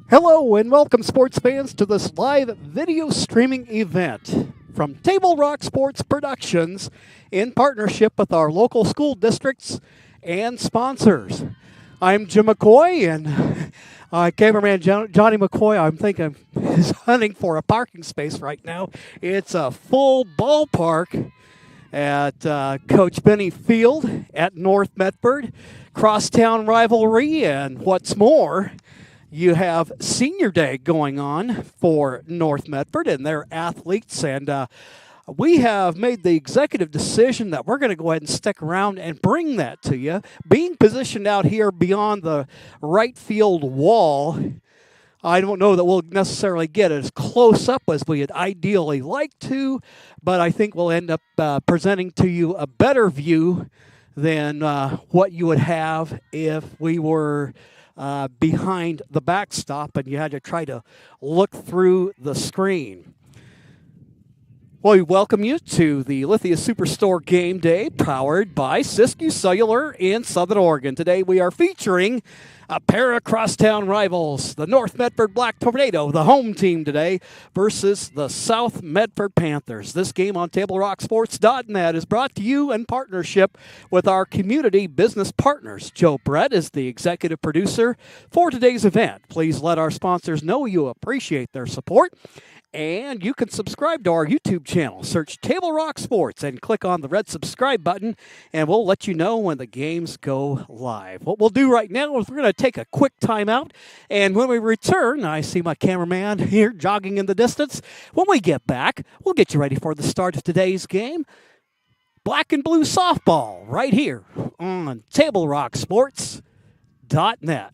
Hello and welcome, sports fans, to this live video streaming event from Table Rock Sports Productions in partnership with our local school districts and sponsors. I'm Jim McCoy, and cameraman Johnny McCoy, I'm thinking, is hunting for a parking space right now. It's a full ballpark at Coach Benny Field at North Medford. Crosstown rivalry, and what's more, you have Senior Day going on for North Medford and their athletes, and we have made the executive decision that we're going to go ahead and stick around and bring that to you. Being positioned out here beyond the right field wall, I don't know that we'll necessarily get as close up as we'd ideally like to, but I think we'll end up presenting to you a better view than what you would have if we were behind the backstop and you had to try to look through the screen. Well, we welcome you to the Lithia Superstore Game Day, powered by Siskiyou Cellular in Southern Oregon. Today we are featuring a pair of crosstown rivals, the North Medford Black Tornado, the home team today, versus the South Medford Panthers. This game on TableRockSports.net is brought to you in partnership with our community business partners. Joe Brett is the executive producer for today's event. Please let our sponsors know you appreciate their support. And you can subscribe to our YouTube channel. Search Table Rock Sports and click on the red subscribe button, and we'll let you know when the games go live. What we'll do right now is we're going to take a quick timeout, and when we return, I see my cameraman here jogging in the distance. When we get back, we'll get you ready for the start of today's game. Black and blue softball right here on TableRockSports.net.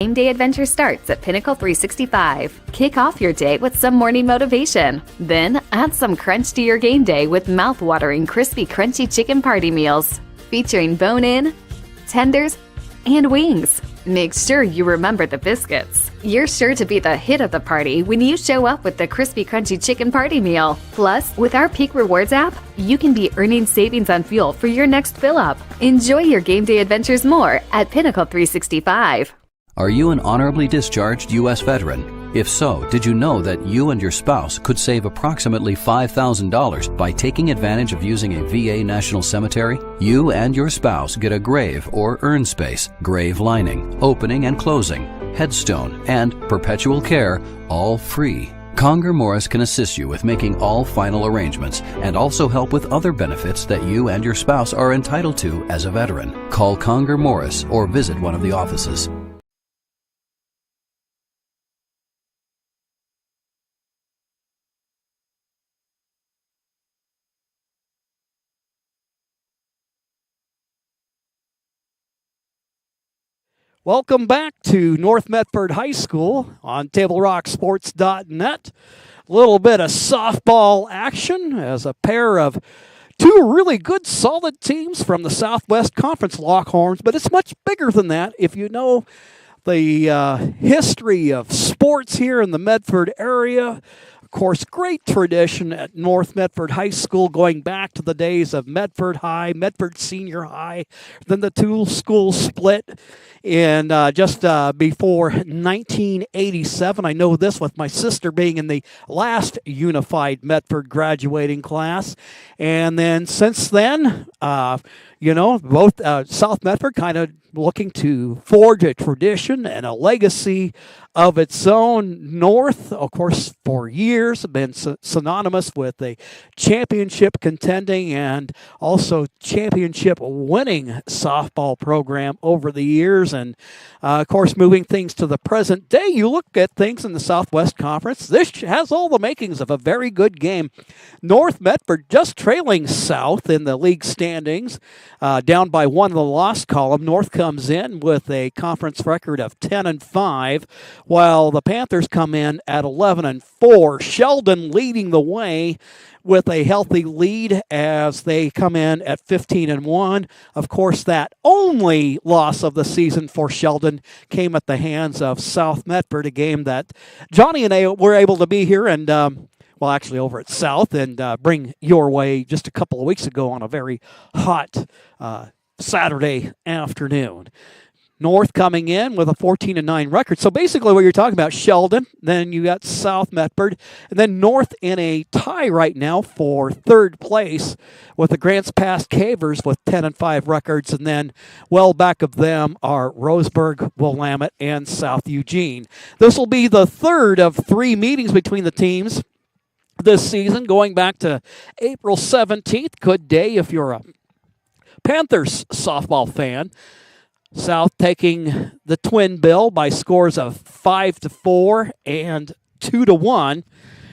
Game day adventure starts at Pinnacle 365. Kick off your day with some morning motivation. Then add some crunch to your game day with mouth-watering crispy crunchy chicken party meals featuring bone-in, tenders, and wings. Make sure you remember the biscuits. You're sure to be the hit of the party when you show up with the crispy crunchy chicken party meal. Plus, with our Peak Rewards app, you can be earning savings on fuel for your next fill-up. Enjoy your game day adventures more at Pinnacle 365. Are you an honorably discharged U.S. veteran? If so, did you know that you and your spouse could save approximately $5,000 by taking advantage of using a VA National Cemetery? You and your spouse get a grave or urn space, grave lining, opening and closing, headstone, and perpetual care, all free. Conger Morris can assist you with making all final arrangements and also help with other benefits that you and your spouse are entitled to as a veteran. Call Conger Morris or visit one of the offices. Welcome back to North Medford High School on TableRockSports.net. A little bit of softball action as a pair of two really good, solid teams from the Southwest Conference Longhorns, but it's much bigger than that. If you know the history of sports here in the Medford area, of course, great tradition at North Medford High School going back to the days of Medford High, Medford Senior High. Then the two schools split in just before 1987. I know this with my sister being in the last unified Medford graduating class. And then since then, both South Medford kind of looking to forge a tradition and a legacy of its own. North, of course, for years have been synonymous with a championship contending and also championship winning softball program over the years. And, of course, moving things to the present day, you look at things in the Southwest Conference, this has all the makings of a very good game. North Medford just trailing South in the league standings, down by one in the loss column. North comes in with a conference record of 10-5, while the Panthers come in at 11-4. Sheldon leading the way with a healthy lead as they come in at 15-1. Of course, that only loss of the season for Sheldon came at the hands of South Medford, a game that Johnny and I were able to be here and actually over at South and bring your way just a couple of weeks ago on a very hot Saturday afternoon. North coming in with a 14-9 record. So basically what you're talking about, Sheldon, then you got South Medford, and then North in a tie right now for third place with the Grants Pass Cavers with 10-5 records, and then well back of them are Roseburg, Willamette, and South Eugene. This will be the third of three meetings between the teams this season, going back to April 17th. Good day if you're a Panthers softball fan. South taking the twin bill by scores of 5-4 and 2-1.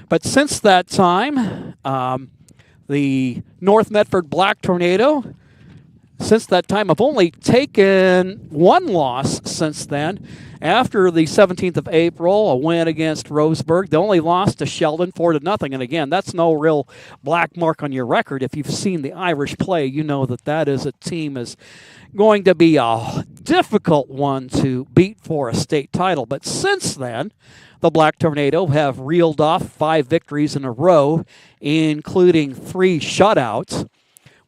But since that time, the North Medford Black Tornado, since that time, have only taken one loss since then. After the 17th of April, a win against Roseburg. They only lost to Sheldon 4-0. And again, that's no real black mark on your record. If you've seen the Irish play, you know that is a team is going to be a difficult one to beat for a state title. But since then, the Black Tornado have reeled off 5 victories in a row, including 3 shutouts.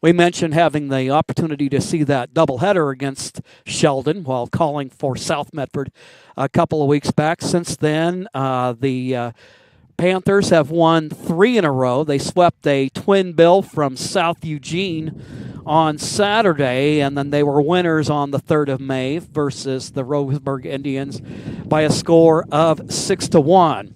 We mentioned having the opportunity to see that doubleheader against Sheldon while calling for South Medford a couple of weeks back. Since then, the Panthers have won 3 in a row. They swept a twin bill from South Eugene on Saturday, and then they were winners on the 3rd of May versus the Roseburg Indians by a score of 6-1.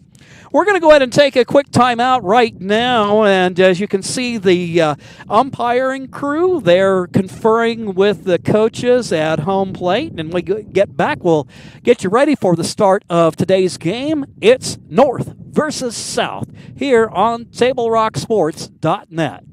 We're going to go ahead and take a quick timeout right now, and as you can see, the umpiring crew, they're conferring with the coaches at home plate, and when we get back, we'll get you ready for the start of today's game. It's North versus South here on TableRockSports.net.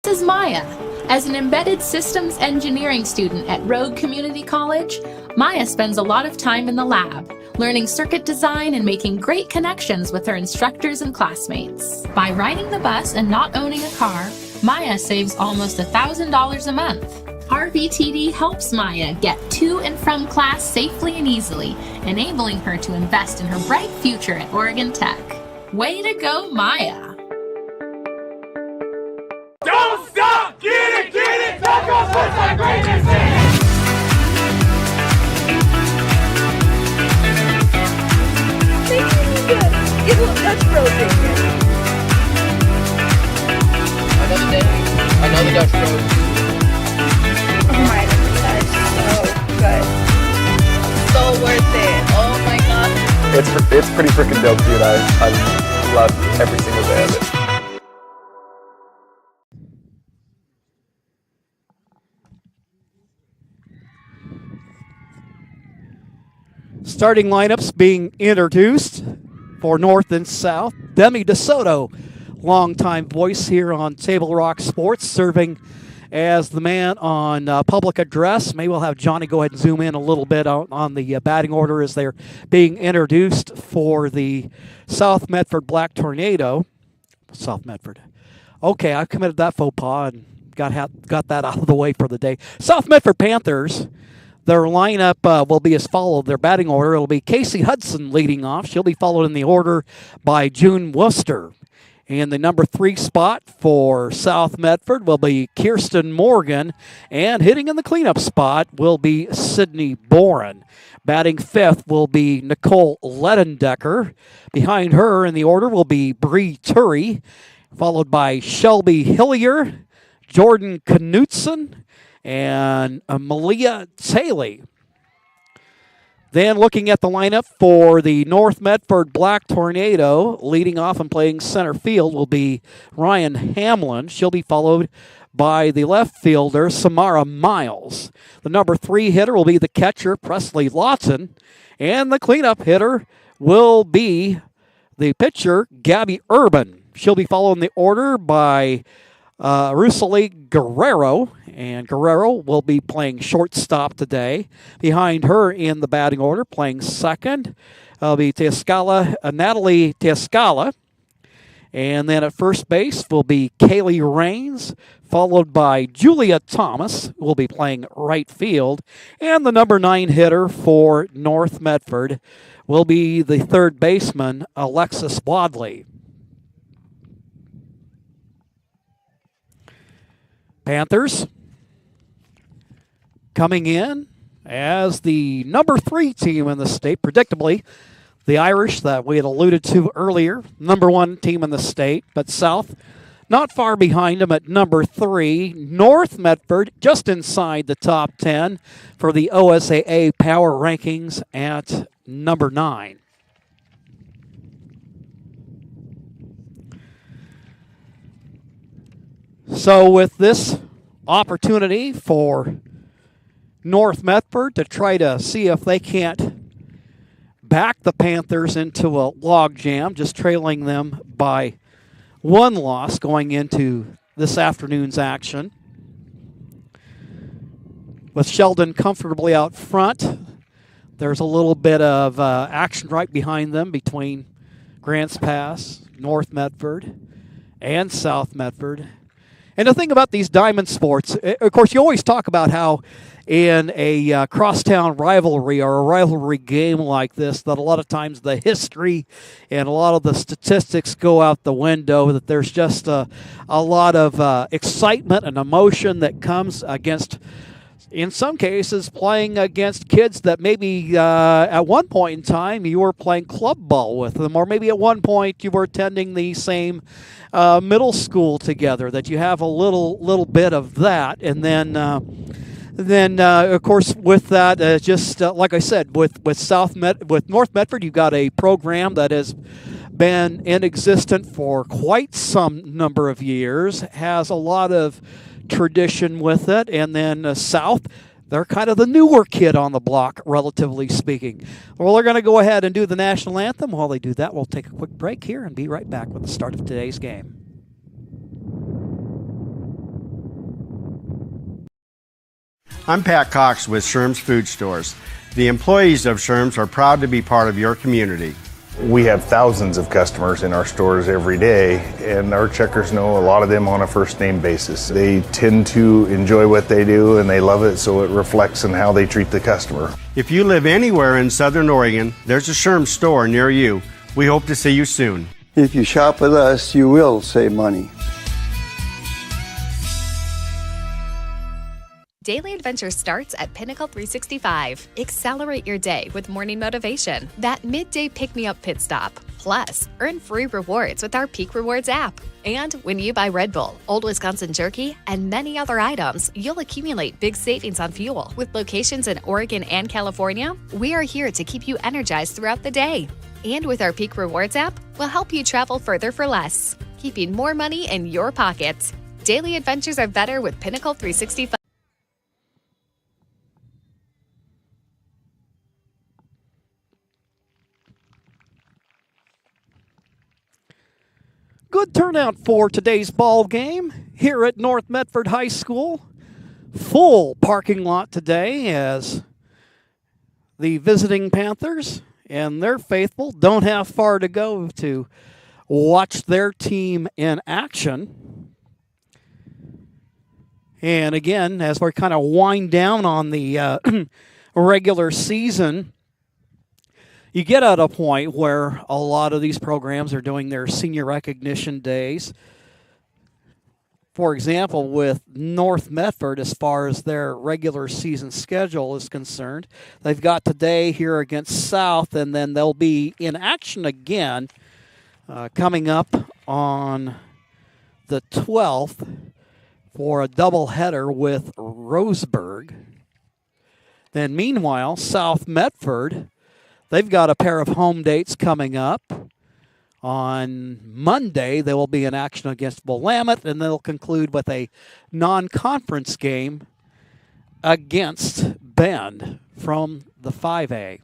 This is Maya. As an embedded systems engineering student at Rogue Community College, Maya spends a lot of time in the lab, learning circuit design and making great connections with her instructors and classmates. By riding the bus and not owning a car, Maya saves almost $1,000 a month. RVTD helps Maya get to and from class safely and easily, enabling her to invest in her bright future at Oregon Tech. Way to go, Maya! Don't stop! Get it! Back up, what's that greatness in? Get a little Dutch Bros in here. Another day, another Dutch Bros. Oh my gosh, so good. So worth it. Oh my gosh. It's pretty freaking dope, dude. I love every single day of it. Starting lineups being introduced for North and South. Demi DeSoto, longtime voice here on Table Rock Sports, serving as the man on public address. Maybe we'll have Johnny go ahead and zoom in a little bit on the batting order as they're being introduced for the South Medford Black Tornado. South Medford. Okay, I committed that faux pas and got that out of the way for the day. South Medford Panthers, their lineup will be as followed. Their batting order, it'll be Casey Hudson leading off. She'll be followed in the order by June Worcester. And the number 3 spot for South Medford will be Kirsten Morgan. And hitting in the cleanup spot will be Sydney Boren. Batting 5th will be Nicole Ledendecker. Behind her in the order will be Bree Turry, followed by Shelby Hillier, Jordan Knutson, and Malia Taylor. Then looking at the lineup for the North Medford Black Tornado, leading off and playing center field will be Ryan Hamlin. She'll be followed by the left fielder, Samara Miles. The number 3 hitter will be the catcher, Presley Lawson. And the cleanup hitter will be the pitcher, Gabby Urban. She'll be followed in the order by Rusali Guerrero, and Guerrero will be playing shortstop today. Behind her in the batting order, playing second, will be Natalie Teascala. And then at first base will be Kaylee Rains, followed by Julia Thomas, who will be playing right field. And the number 9 hitter for North Medford will be the third baseman, Alexis Wadley. Panthers coming in as the number 3 team in the state. Predictably, the Irish that we had alluded to earlier, number 1 team in the state, but South not far behind them at number 3. North Medford just inside the top 10 for the OSAA Power Rankings at number 9. So with this opportunity for North Medford to try to see if they can't back the Panthers into a logjam, just trailing them by 1 loss going into this afternoon's action. With Sheldon comfortably out front, there's a little bit of action right behind them between Grants Pass, North Medford, and South Medford. And the thing about these diamond sports, of course, you always talk about how in a crosstown rivalry or a rivalry game like this, that a lot of times the history and a lot of the statistics go out the window, that there's just a lot of excitement and emotion that comes against, in some cases, playing against kids that maybe at one point in time you were playing club ball with them, or maybe at one point you were attending the same middle school together, that you have a little bit of that. And then of course, with that, like I said, with North Medford, you've got a program that has been in existence for quite some number of years, has a lot of tradition with it. And then South, they're kind of the newer kid on the block, relatively speaking. Well, they're going to go ahead and do the national anthem. While they do that, we'll take a quick break here and be right back with the start of today's game. I'm Pat Cox with Sherm's Food Stores. The employees of Sherm's are proud to be part of your community. We have thousands of customers in our stores every day, and our checkers know a lot of them on a first name basis. They tend to enjoy what they do and they love it, so it reflects in how they treat the customer. If you live anywhere in Southern Oregon, there's a Sherm's store near you. We hope to see you soon. If you shop with us, you will save money. Daily adventure starts at Pinnacle 365. Accelerate your day with morning motivation, that midday pick-me-up pit stop. Plus, earn free rewards with our Peak Rewards app. And when you buy Red Bull, Old Wisconsin Jerky, and many other items, you'll accumulate big savings on fuel. With locations in Oregon and California, we are here to keep you energized throughout the day. And with our Peak Rewards app, we'll help you travel further for less, keeping more money in your pockets. Daily adventures are better with Pinnacle 365. Good turnout for today's ball game here at North Medford High School. Full parking lot today as the visiting Panthers and their faithful don't have far to go to watch their team in action. And again, as we're kind of wind down on the regular season, you get at a point where a lot of these programs are doing their senior recognition days. For example, with North Medford, as far as their regular season schedule is concerned, they've got today here against South, and then they'll be in action again coming up on the 12th for a doubleheader with Roseburg. Then meanwhile, South Medford, they've got a pair of home dates coming up. On Monday, they will be in action against Willamette, and they'll conclude with a non-conference game against Bend from the 5A.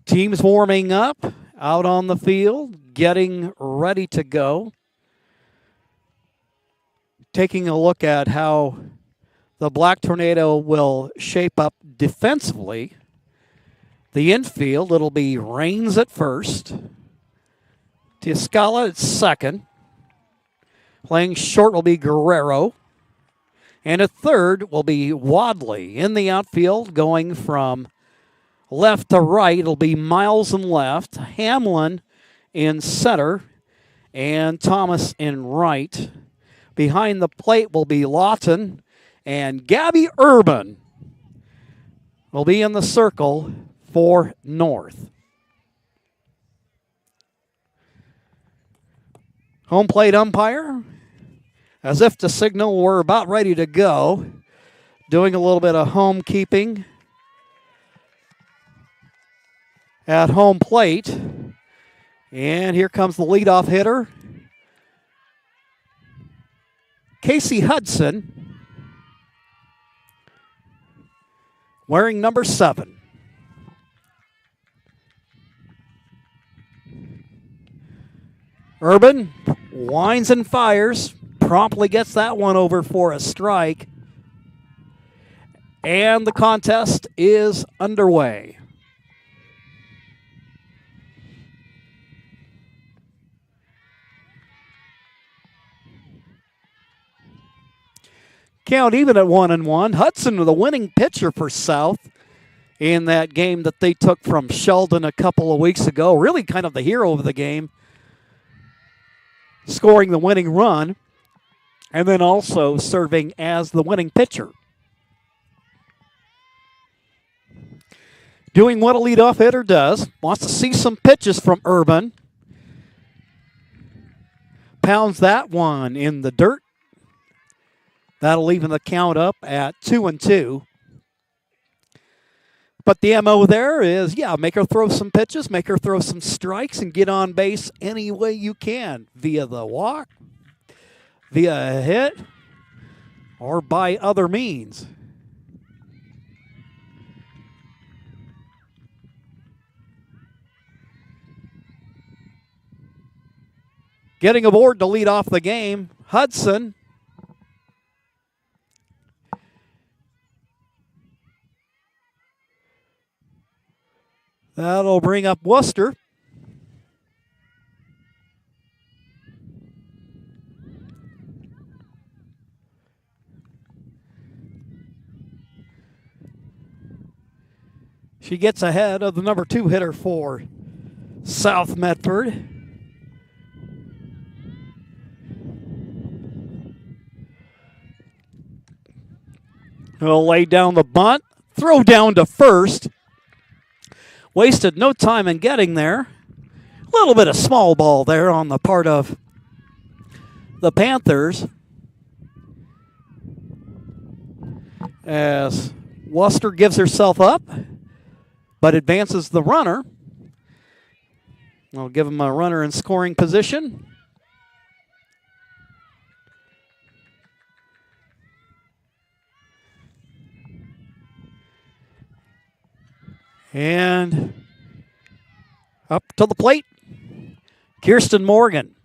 Teams warming up out on the field, getting ready to go. Taking a look at how the Black Tornado will shape up defensively. The infield, it'll be Rains at first. Tiascala at second. Playing short will be Guerrero. And at third will be Wadley. In the outfield, going from left to right, it'll be Miles in left, Hamlin in center, and Thomas in right. Behind the plate will be Lawton, and Gabby Urban will be in the circle for North. Home plate umpire, as if to signal we're about ready to go, doing a little bit of home keeping at home plate. And here comes the leadoff hitter, Casey Hudson, wearing number 7. Urban winds and fires, promptly gets that one over for a strike. And the contest is underway. Count even at 1-1. Hudson, the winning pitcher for South in that game that they took from Sheldon a couple of weeks ago. Really kind of the hero of the game, scoring the winning run, and then also serving as the winning pitcher. Doing what a leadoff hitter does, wants to see some pitches from Urban. Pounds that one in the dirt. That'll even the count up at 2-2. But the MO there is, make her throw some pitches, make her throw some strikes, and get on base any way you can, via the walk, via a hit, or by other means. Getting aboard to lead off the game, Hudson. That'll bring up Worcester. She gets ahead of the number 2 hitter for South Medford. He'll lay down the bunt, throw down to first. Wasted no time in getting there. A little bit of small ball there on the part of the Panthers, as Worcester gives herself up, but advances the runner. I'll give him a runner in scoring position. And up to the plate, Kirsten Morgan.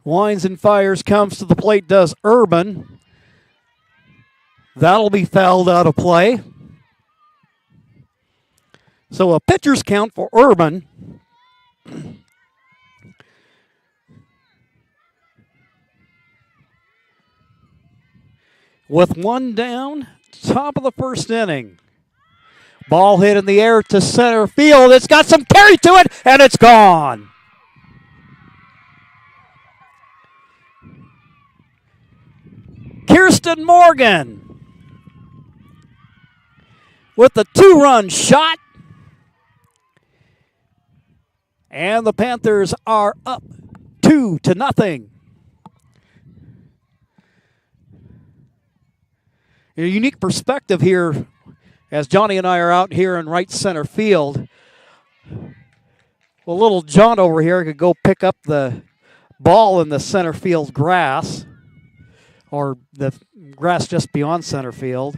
Winds and fires, comes to the plate, does Urban. That'll be fouled out of play. So a pitcher's count for Urban. With one down, top of the first inning. Ball hit in the air to center field. It's got some carry to it, and it's gone. Kirsten Morgan with the 2-run shot. And the Panthers are up 2-0. A unique perspective here as Johnny and I are out here in right center field. Well, little John over here could go pick up the ball in the center field grass, or the grass just beyond center field.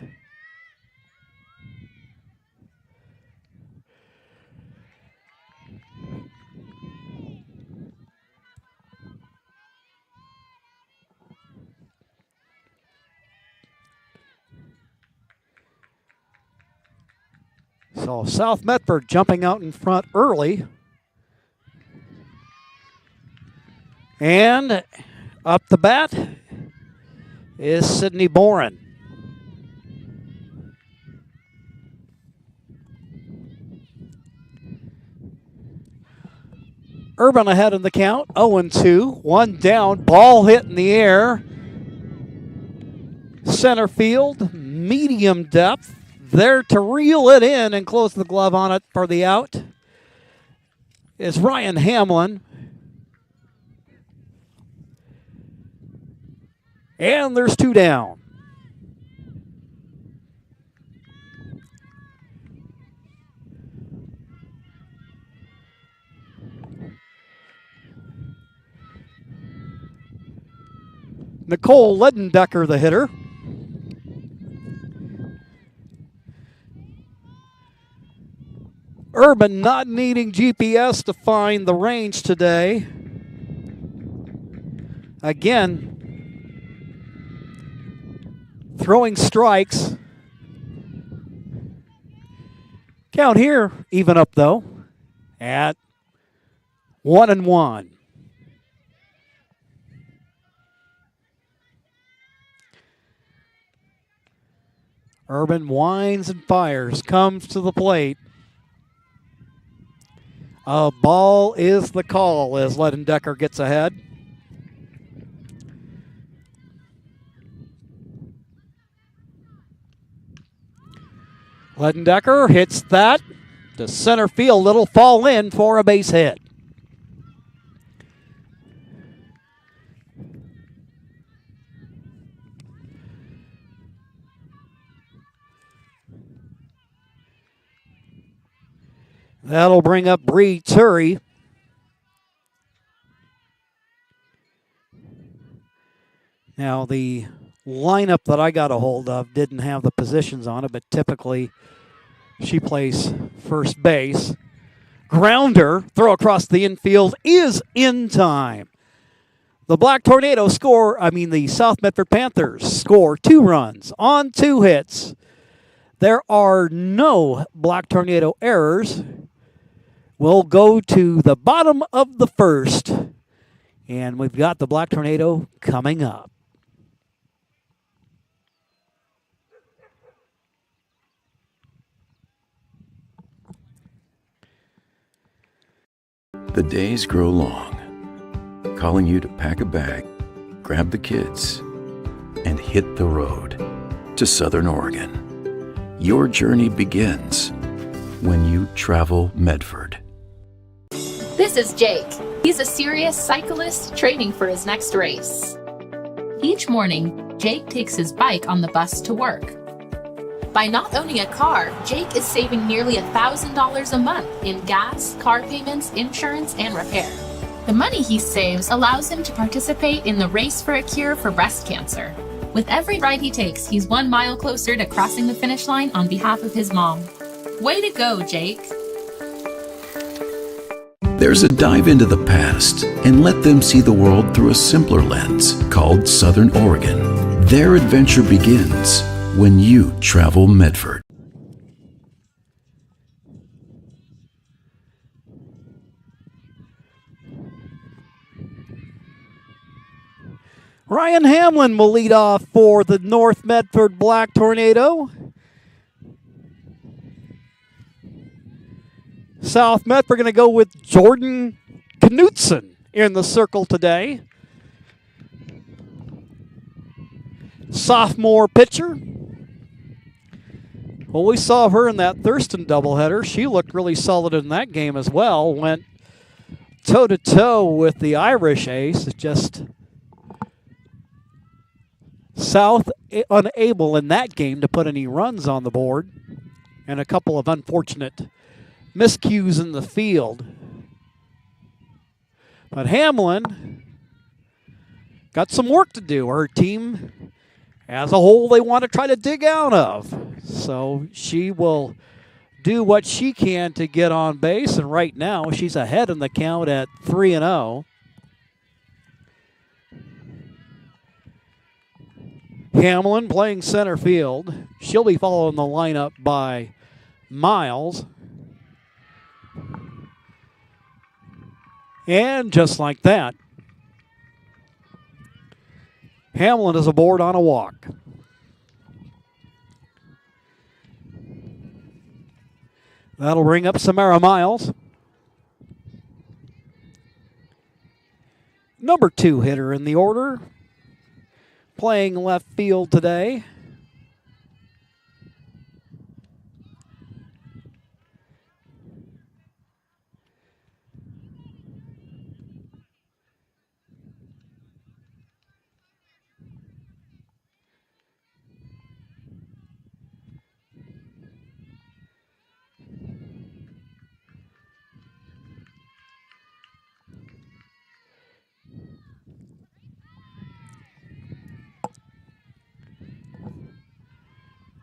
So South Medford jumping out in front early. And up the bat is Sydney Boren. Urban ahead in the count, 0-2. One down, ball hit in the air. Center field, medium depth. There to reel it in and close the glove on it for the out is Ryan Hamlin. And there's 2 down. Nicole Ledendecker, the hitter. Urban not needing GPS to find the range today. Again, throwing strikes. Count here, even up though, at 1-1. Urban winds and fires, comes to the plate. A ball is the call as Ledendecker gets ahead. Ledendecker hits that to center field. It'll fall in for a base hit. That'll bring up Bree Turi. Now, the lineup that I got a hold of didn't have the positions on it, but typically she plays first base. Grounder, throw across the infield, is in time. The Black Tornado the South Medford Panthers score 2 runs on 2 hits. There are no Black Tornado errors. We'll go to the bottom of the first, and we've got the Black Tornado coming up. The days grow long, calling you to pack a bag, grab the kids, and hit the road to Southern Oregon. Your journey begins when you travel Medford. This is Jake. He's a serious cyclist training for his next race. Each morning, Jake takes his bike on the bus to work. By not owning a car, Jake is saving nearly $1,000 a month in gas, car payments, insurance, and repair. The money he saves allows him to participate in the Race for a Cure for breast cancer. With every ride he takes, he's 1 mile closer to crossing the finish line on behalf of his mom. Way to go, Jake! There's a dive into the past and let them see the world through a simpler lens called Southern Oregon. Their adventure begins when you travel Medford. Ryan Hamlin will lead off for the North Medford Black Tornado. South Medford going to go with Jordan Knutson in the circle today. Sophomore pitcher. Well, we saw her in that Thurston doubleheader. She looked really solid in that game as well. Went toe-to-toe with the Irish ace. It's just South unable in that game to put any runs on the board, and a couple of unfortunate miscues in the field. But Hamlin got some work to do. Her team as a whole, they want to try to dig out of. So she will do what she can to get on base, and right now she's ahead in the count at 3-0. Hamlin playing center field. She'll be following the lineup by Miles. And just like that, Hamlin is aboard on a walk. That'll bring up Samara Miles. Number 2 hitter in the order. Playing left field today.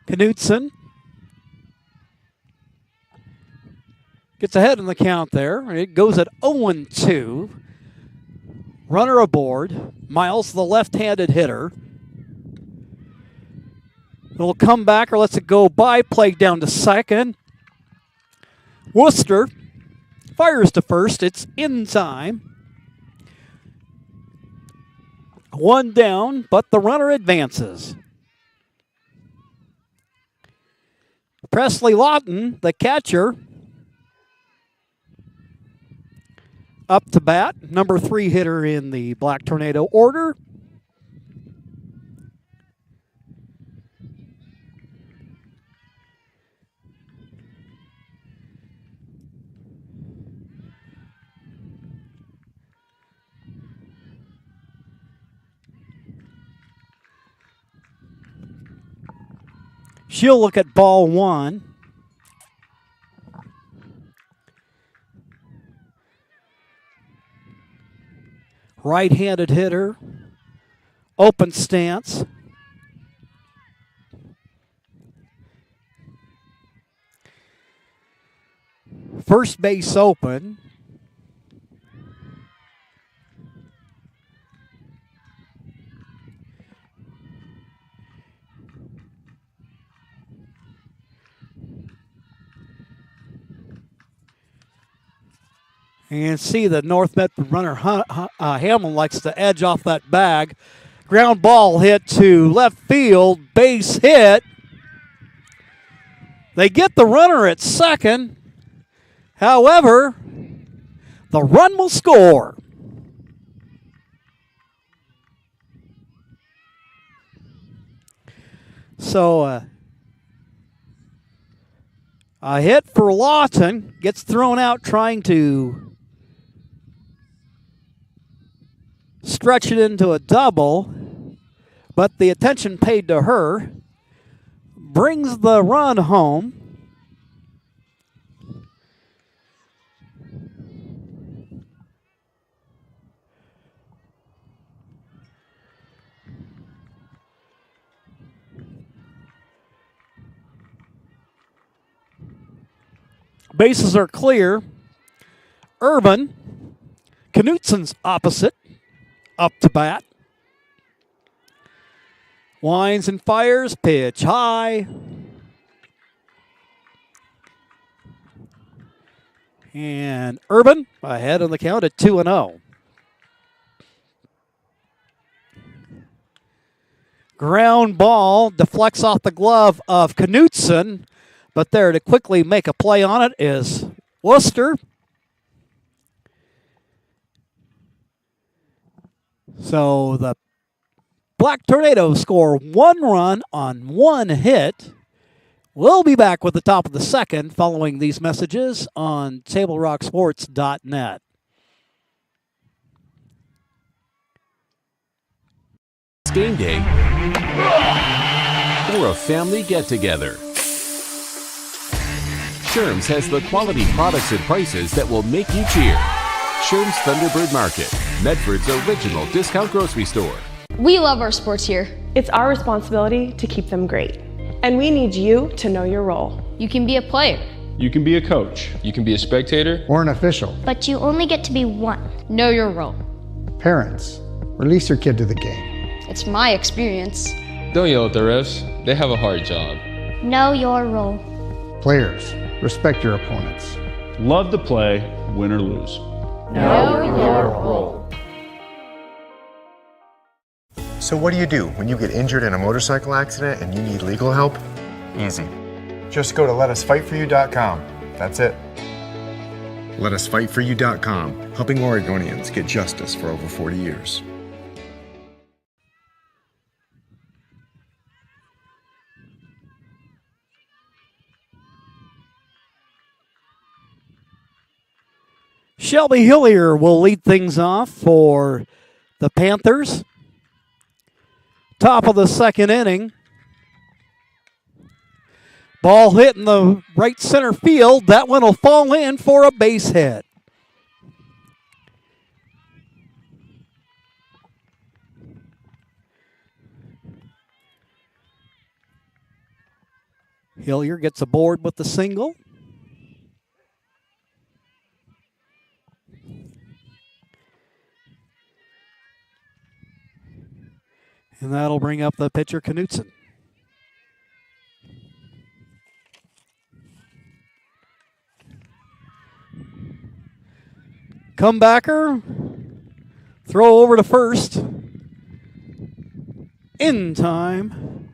Knutson gets ahead in the count there. It goes at 0-2. Runner aboard. Miles, the left-handed hitter. It'll come back or lets it go by. Play down to second. Worcester fires to first. It's in time. 1 down, but the runner advances. Presley Lawton, the catcher, up to bat. Number 3 hitter in the Black Tornado order. She'll look at ball 1. Right-handed hitter. Open stance. First base open. And see the North Medford runner, Hamlin, likes to edge off that bag. Ground ball hit to left field, base hit. They get the runner at second. However, the run will score. So a hit for Lawton, gets thrown out trying to stretch it into a double, but the attention paid to her brings the run home. Bases are clear. Urban, Knutson's opposite, up to bat. Winds and fires, pitch high. And Urban ahead on the count at 2-0. Ground ball deflects off the glove of Knutson, but there to quickly make a play on it is Worcester. So the Black Tornadoes score 1 run on 1 hit. We'll be back with the top of the second following these messages on TableRockSports.net. Game day or a family get-together. Sherm's has the quality products and prices that will make you cheer. Sherm's Thunderbird Market, Medford's original discount grocery store. We love our sports here. It's our responsibility to keep them great. And we need you to know your role. You can be a player. You can be a coach. You can be a spectator. Or an official. But you only get to be one. Know your role. Parents, release your kid to the game. It's my experience. Don't yell at the refs. They have a hard job. Know your role. Players, respect your opponents. Love to play, win or lose. Know your role. So what do you do when you get injured in a motorcycle accident and you need legal help? Easy. Just go to letusfightforyou.com. That's it. Letusfightforyou.com, helping Oregonians get justice for over 40 years. Shelby Hillier will lead things off for the Panthers. Top of the second inning. Ball hit in the right center field. That one will fall in for a base hit. Hillier gets aboard with the single. And that'll bring up the pitcher, Knutson. Comebacker. Throw over to first. In time.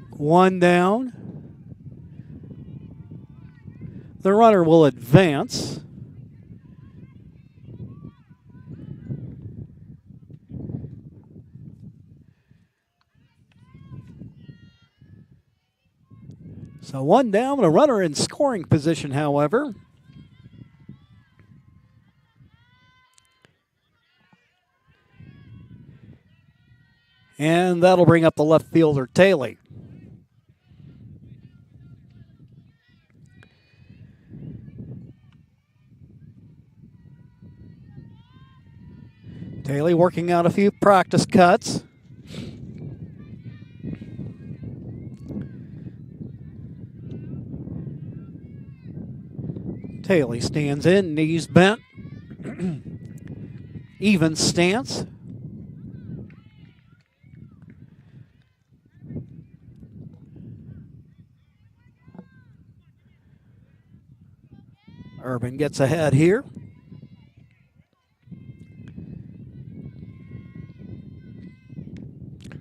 1 down. The runner will advance. So 1 down, a runner in scoring position, however. And that'll bring up the left fielder, Taylor. Taylor working out a few practice cuts. Taylor stands in, knees bent. Even stance. Urban gets ahead here.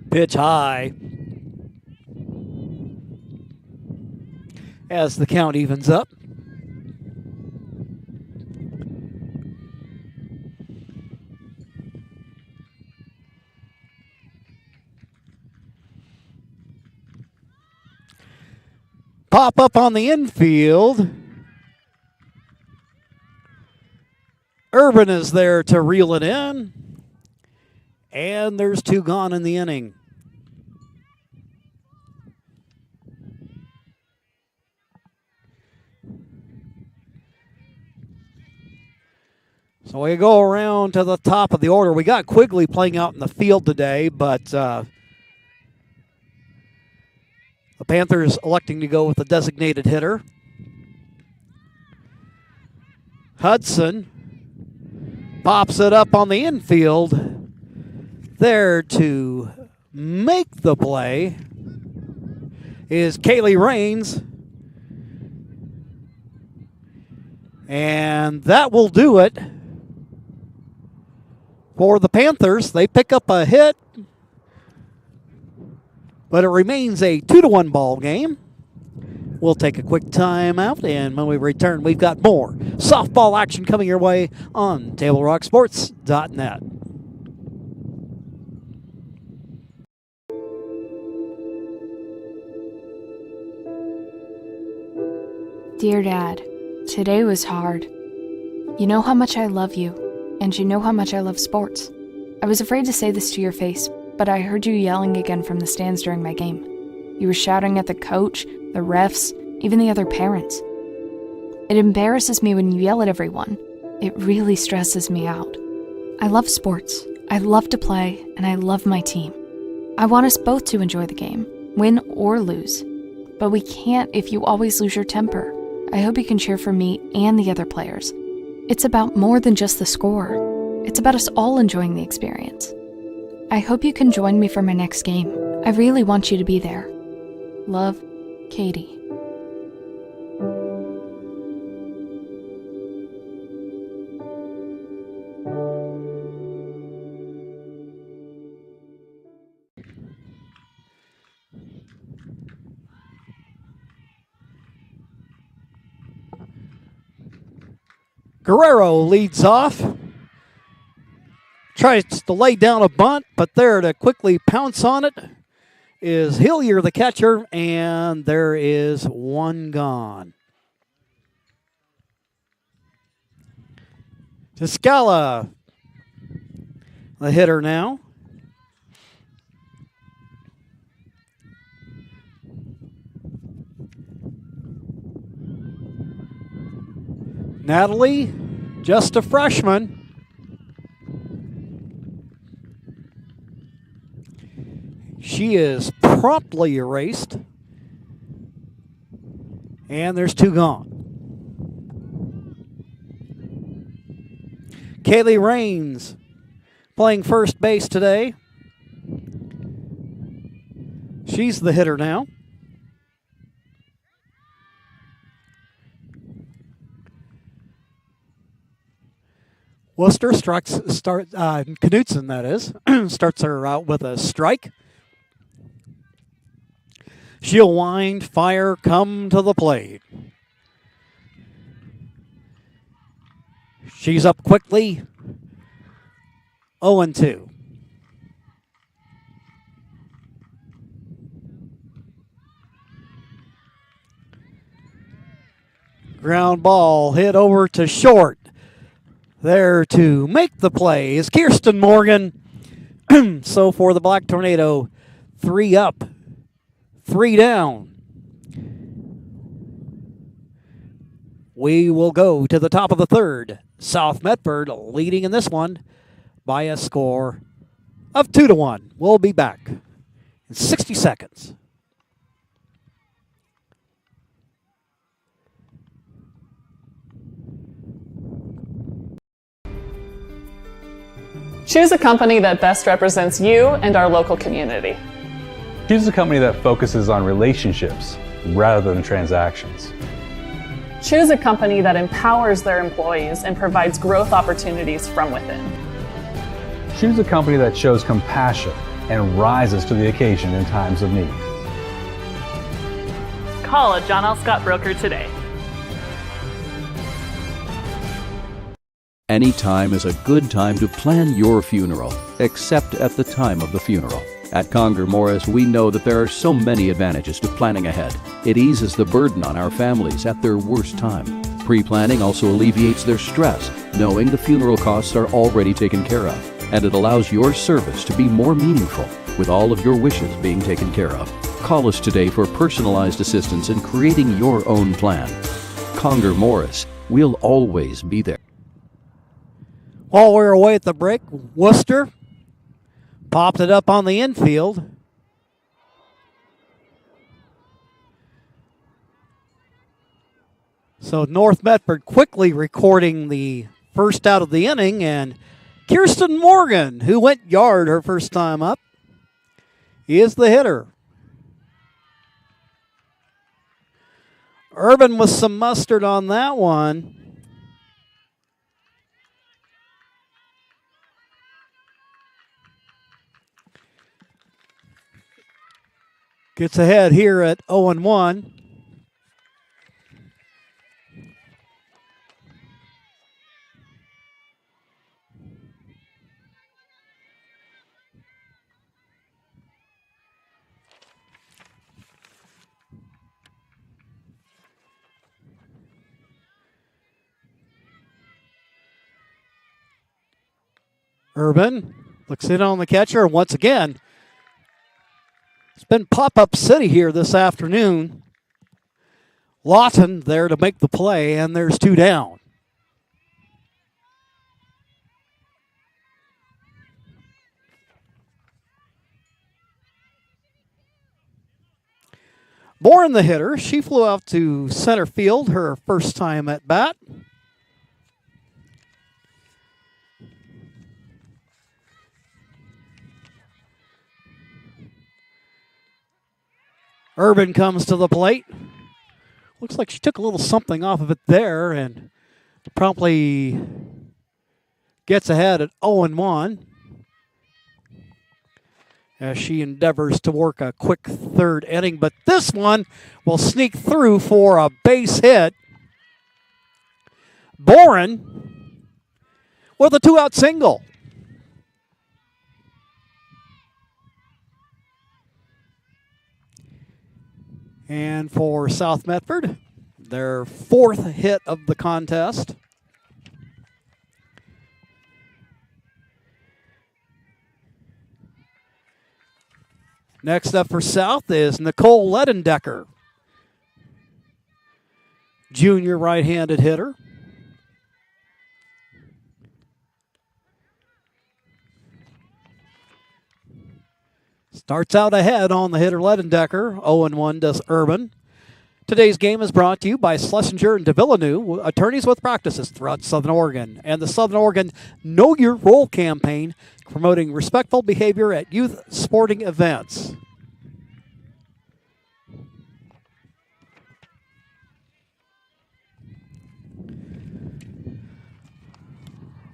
Pitch high. As the count evens up. Pop up on the infield. Urban is there to reel it in. And there's 2 gone in the inning. So we go around to the top of the order. We got Quigley playing out in the field today, but the Panthers electing to go with the designated hitter. Hudson pops it up on the infield. There to make the play is Kaylee Rains. And that will do it for the Panthers. They pick up a hit, but it remains a 2-1 ball game. We'll take a quick timeout, and when we return, we've got more softball action coming your way on TableRockSports.net. Dear Dad, today was hard. You know how much I love you, and you know how much I love sports. I was afraid to say this to your face, but I heard you yelling again from the stands during my game. You were shouting at the coach, the refs, even the other parents. It embarrasses me when you yell at everyone. It really stresses me out. I love sports, I love to play, and I love my team. I want us both to enjoy the game, win or lose. But we can't if you always lose your temper. I hope you can cheer for me and the other players. It's about more than just the score. It's about us all enjoying the experience. I hope you can join me for my next game. I really want you to be there. Love, Katie. Guerrero leads off. Tries to lay down a bunt, but there to quickly pounce on it is Hillier, the catcher, and there is one gone. Tiscala, the hitter now. Natalie, just a freshman. She is promptly erased. And there's two gone. Kaylee Rains playing first base today. She's the hitter now. Worcester Knutson, that is, starts her out with a strike. She'll wind, fire, come to the plate. She's up quickly. 0-2. Ground ball hit over to short. There to make the play is Kirsten Morgan. So for the Black Tornado, 3 up, 3 down. We will go to the top of the third. South Medford leading in this one by a score of 2-1. We'll be back in 60 seconds. Choose a company that best represents you and our local community. Choose a company that focuses on relationships rather than transactions. Choose a company that empowers their employees and provides growth opportunities from within. Choose a company that shows compassion and rises to the occasion in times of need. Call a John L. Scott broker today. Any time is a good time to plan your funeral, except at the time of the funeral. At Conger Morris, we know that there are so many advantages to planning ahead. It eases the burden on our families at their worst time. Pre-planning also alleviates their stress, knowing the funeral costs are already taken care of. And it allows your service to be more meaningful, with all of your wishes being taken care of. Call us today for personalized assistance in creating your own plan. Conger Morris, we'll always be there. While we're away at the break, Worcester popped it up on the infield. So North Medford quickly recording the first out of the inning, and Kirsten Morgan, who went yard her first time up, is the hitter. Urban with some mustard on that one. Gets ahead here at 0-1. Urban looks in on the catcher, and once again, it's been pop-up city here this afternoon. Lawton there to make the play, and there's 2 down. Bourne, the hitter, she flew out to center field her first time at bat. Urban comes to the plate. Looks like she took a little something off of it there and promptly gets ahead at 0-1 as she endeavors to work a quick third inning. But this one will sneak through for a base hit. Boren with a 2-out single. And for South Medford, their 4th hit of the contest. Next up for South is Nicole Ledendecker, junior right-handed hitter. Starts out ahead on the hitter Ledendecker, 0-1 to Urban. Today's game is brought to you by Schlesinger and DeVilleneuve, attorneys with practices throughout Southern Oregon, and the Southern Oregon Know Your Role campaign, promoting respectful behavior at youth sporting events.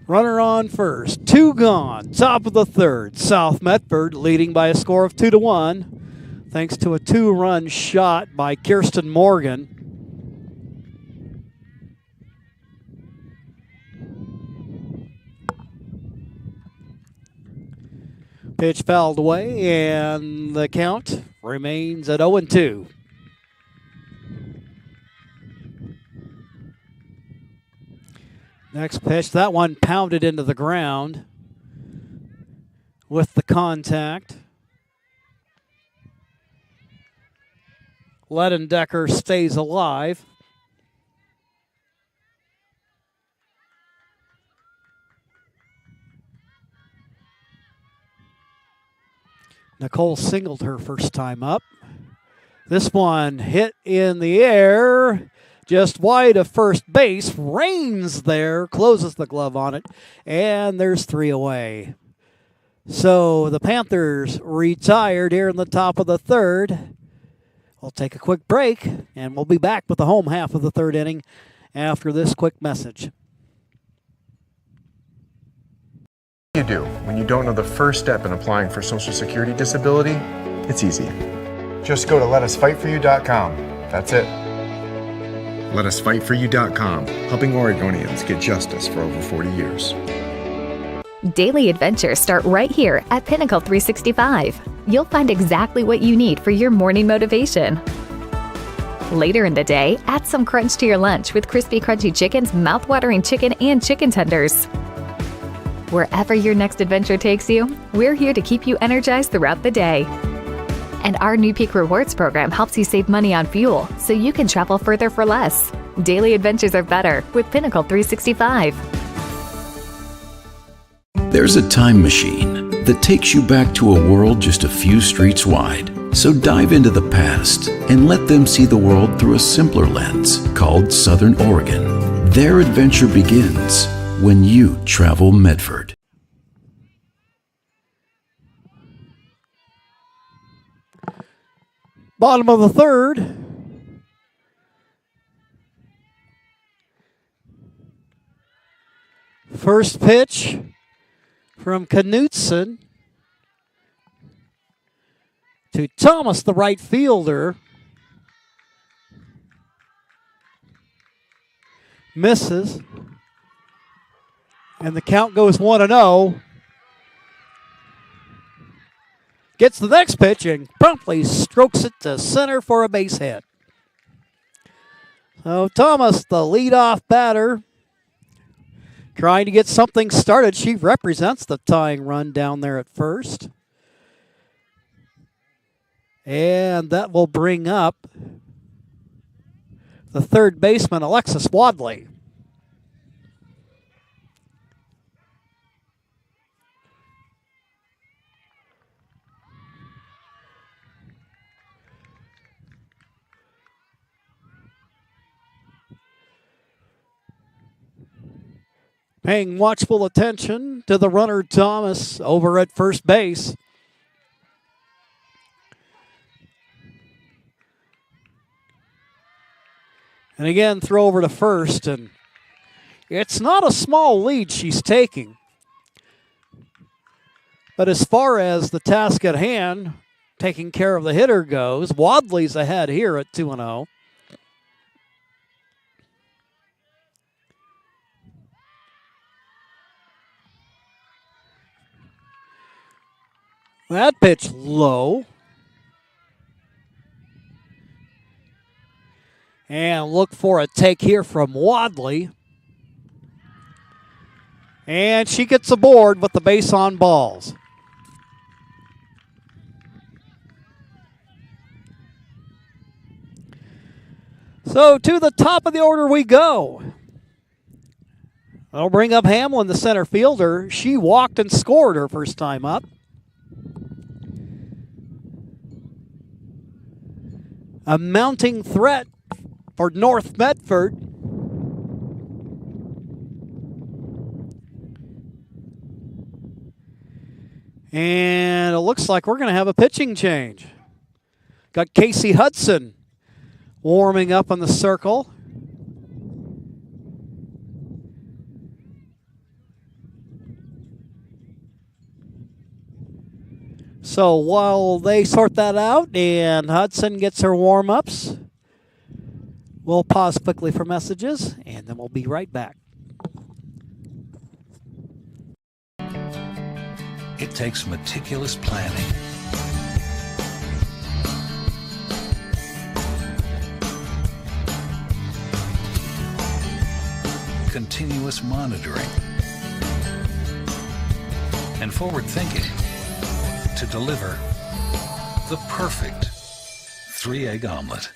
Runner on first, 2 gone, top of the 3rd. South Medford leading by a score of 2-1, thanks to a 2-run shot by Kirsten Morgan. Pitch fouled away, and the count remains at 0-2. Next pitch, that one pounded into the ground with the contact. Ledendecker stays alive. Nicole singled her first time up. This one hit in the air, just wide of first base. Rains there, closes the glove on it, and there's 3 away. So the Panthers retired here in the top of the 3rd. We'll take a quick break, and we'll be back with the home half of the 3rd inning after this quick message. What do you do when you don't know the first step in applying for Social Security disability? It's easy. Just go to letusfightforyou.com. That's it. Letusfightforyou.com, helping Oregonians get justice for over 40 years. Daily adventures start right here at Pinnacle 365. You'll find exactly what you need for your morning motivation. Later in the day, add some crunch to your lunch with crispy, crunchy chicken's mouth-watering chicken and chicken tenders. Wherever your next adventure takes you, we're here to keep you energized throughout the day. And our new Peak Rewards program helps you save money on fuel so you can travel further for less. Daily adventures are better with Pinnacle 365. There's a time machine that takes you back to a world just a few streets wide, So dive into the past and let them see the world through a simpler lens called Southern Oregon. Their adventure begins when you travel Medford. Bottom of the third. First pitch from Knutson to Thomas, the right fielder. Misses. And the count goes 1-0. Gets the next pitch and promptly strokes it to center for a base hit. So Thomas, the leadoff batter, trying to get something started. She represents the tying run down there at first. And that will bring up the third baseman, Alexis Wadley. Paying watchful attention to the runner Thomas over at first base. And again, throw over to first, and it's not a small lead she's taking. But as far as the task at hand, taking care of the hitter goes, Wadley's ahead here at 2-0. That pitch low. And look for a take here from Wadley. And she gets aboard with the base on balls. So to the top of the order we go. That'll bring up Hamlin, the center fielder. She walked and scored her first time up. A mounting threat for North Medford. And it looks like we're going to have a pitching change. Got Casey Hudson warming up on the circle. So while they sort that out and Hudson gets her warm-ups, we'll pause quickly for messages, and then we'll be right back. It takes meticulous planning, continuous monitoring, and forward thinking to deliver the perfect 3-egg omelet.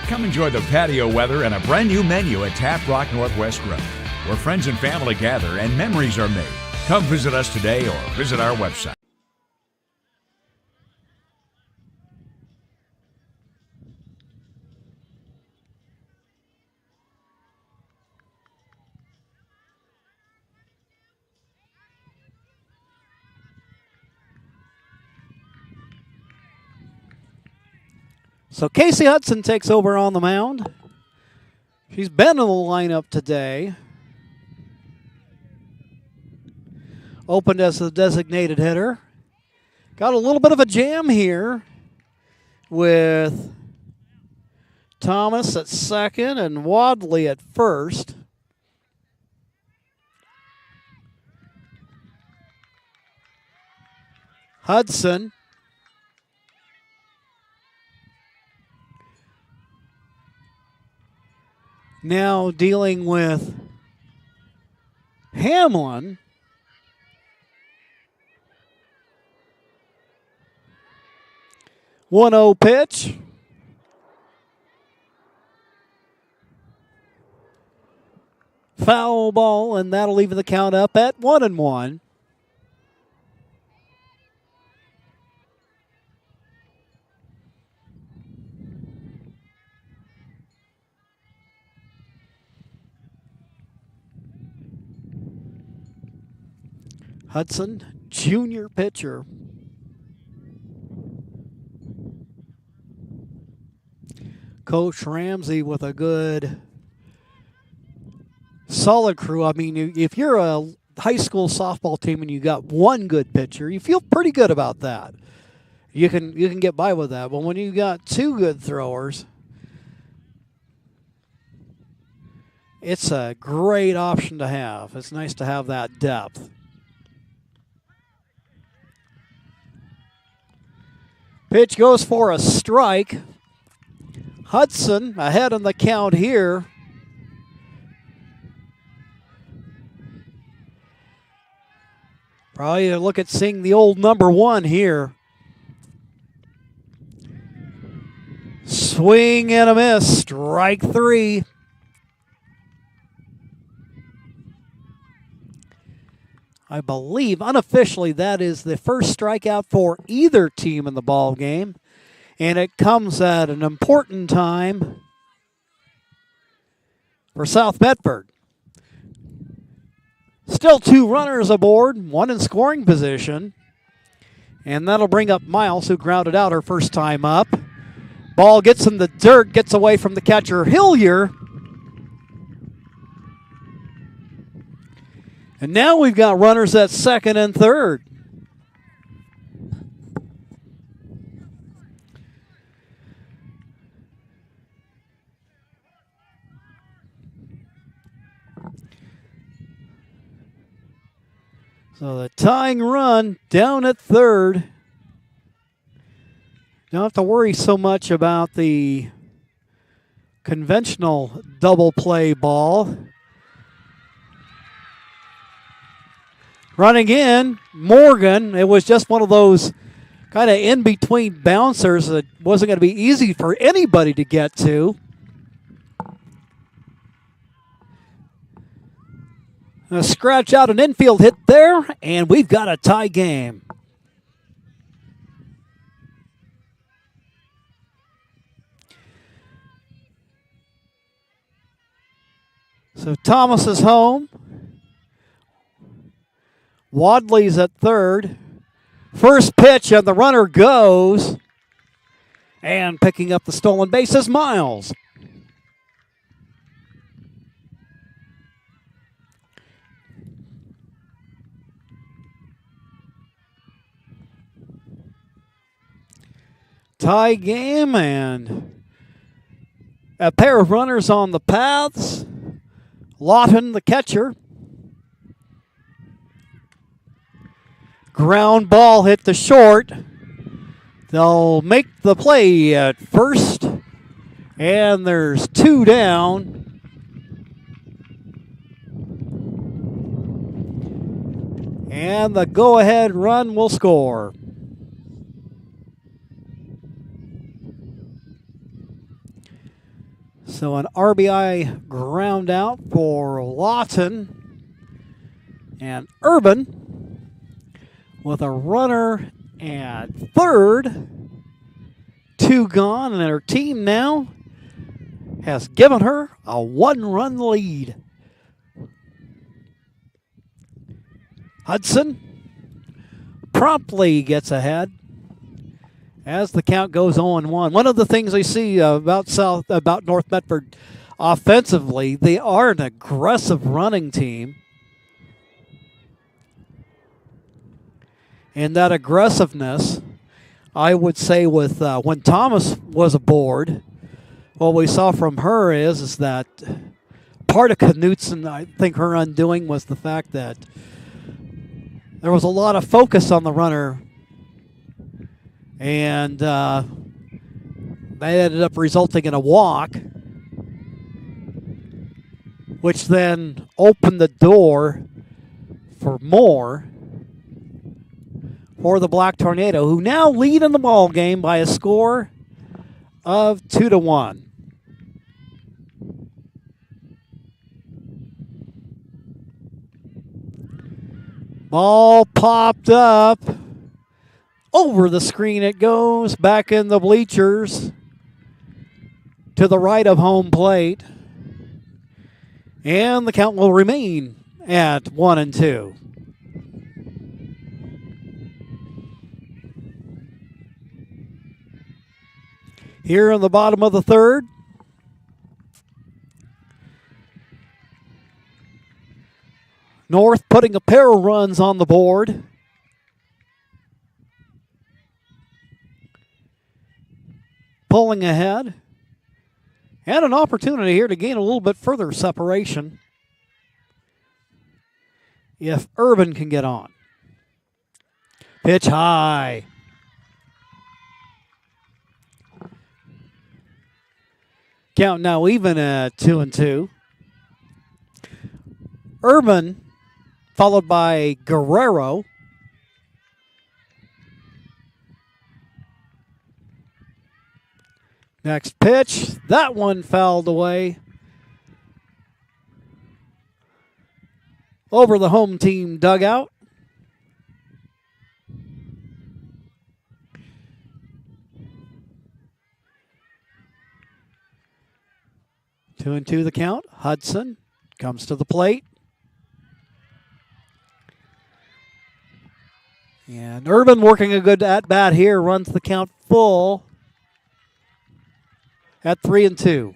Come enjoy the patio weather and a brand new menu at Tap Rock Northwest Grill, where friends and family gather and memories are made. Come visit us today or visit our website. So Casey Hudson takes over on the mound. She's been in the lineup today. Opened as the designated hitter. Got a little bit of a jam here with Thomas at second and Wadley at first. Hudson. now dealing with Hamlin. One 0 pitch. Foul ball, and that'll even the count up at 1-1. Hudson, junior pitcher. Coach Ramsey with a good, solid crew. I mean, if you're a high school softball team and you got one good pitcher, you feel pretty good about that. You can get by with that. But when you got two good throwers, it's a great option to have. It's nice to have that depth. Pitch goes for a strike. Hudson ahead on the count here. Probably a look at seeing the old number 1 here. Swing and a miss. Strike 3. I believe unofficially that is the first strikeout for either team in the ball game, and it comes at an important time for South Medford. Still 2 runners aboard, 1 in scoring position, and that'll bring up Miles, who grounded out her first time up. Ball gets in the dirt, gets away from the catcher Hillier. And now we've got runners at second and third. So the tying run down at third. Don't have to worry so much about the conventional double play ball. Running in, Morgan. It was just one of those kind of in-between bouncers that wasn't going to be easy for anybody to get to. A scratch out an infield hit there, and we've got a tie game. So Thomas is home. Wadley's at third. First pitch, and the runner goes. And picking up the stolen base is Miles. Tie game, and a pair of runners on the paths. Lawton, the catcher. Ground ball hit the short. They'll make the play at first, and there's 2 down. And the go-ahead run will score. So an RBI ground out for Lawton, and Urban with a runner at third. 2 gone, and her team now has given her a 1-run lead. Hudson promptly gets ahead as the count goes 0-1. One of the things I see about North Medford offensively, they are an aggressive running team. And that aggressiveness, I would say, with when Thomas was aboard, what we saw from her is that part of Knutson, I think her undoing was the fact that there was a lot of focus on the runner, and that ended up resulting in a walk. which then opened the door for more for the Black Tornado, who now lead in the ball game by a score of 2-1. Ball popped up. Over the screen it goes, back in the bleachers to the right of home plate. And the count will remain at 1-2. Here in the bottom of the third, North putting a pair of runs on the board. Pulling ahead. And an opportunity here to gain a little bit further separation if Urban can get on. Pitch high. Count now even at 2-2. Urban followed by Guerrero. Next pitch, that one fouled away. Over the home team dugout. Two and two the count. Hudson comes to the plate. And Urban working a good at-bat here, runs the count full at 3-2.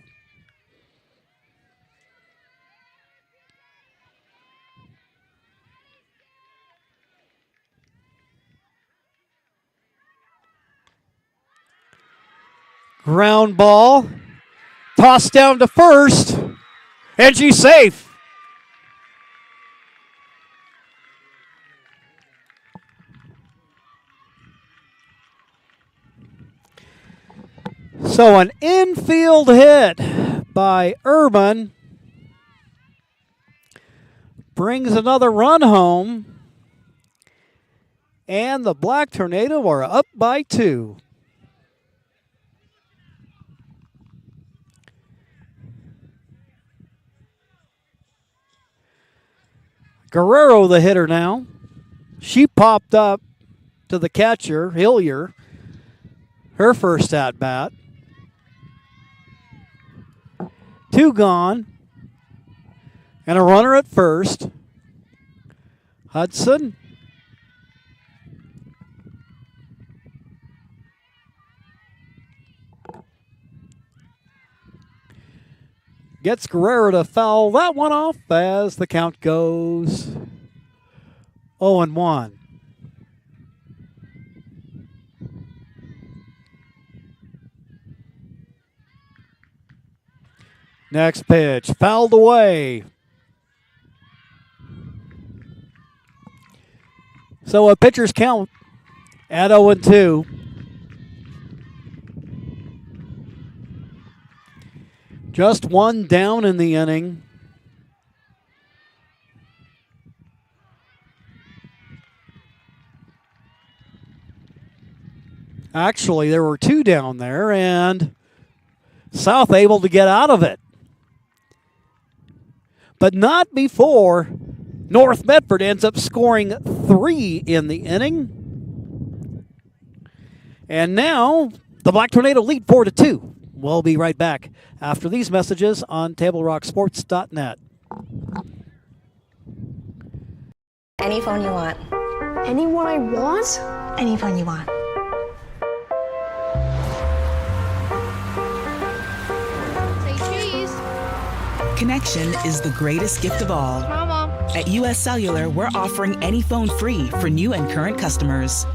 Ground ball, tossed down to first, and she's safe. So an infield hit by Urban brings another run home, and the Black Tornado are up by 2. Guerrero the hitter now. She popped up to the catcher, Hillier, her first at bat. 2 gone. And a runner at first. Hudson. Gets Guerrero to foul that one off as the count goes 0-1. Next pitch, fouled away. So a pitcher's count at 0-2. Just one down in the inning. Actually, there were 2 down there, and South able to get out of it. But not before North Medford ends up scoring 3 in the inning. And now the Black Tornado lead 4-2. We'll be right back after these messages on TableRockSports.net. Any phone you want. Any one I want? Any phone you want. Say cheese. Connection is the greatest gift of all. Mama. At US Cellular, we're offering any phone free for new and current customers.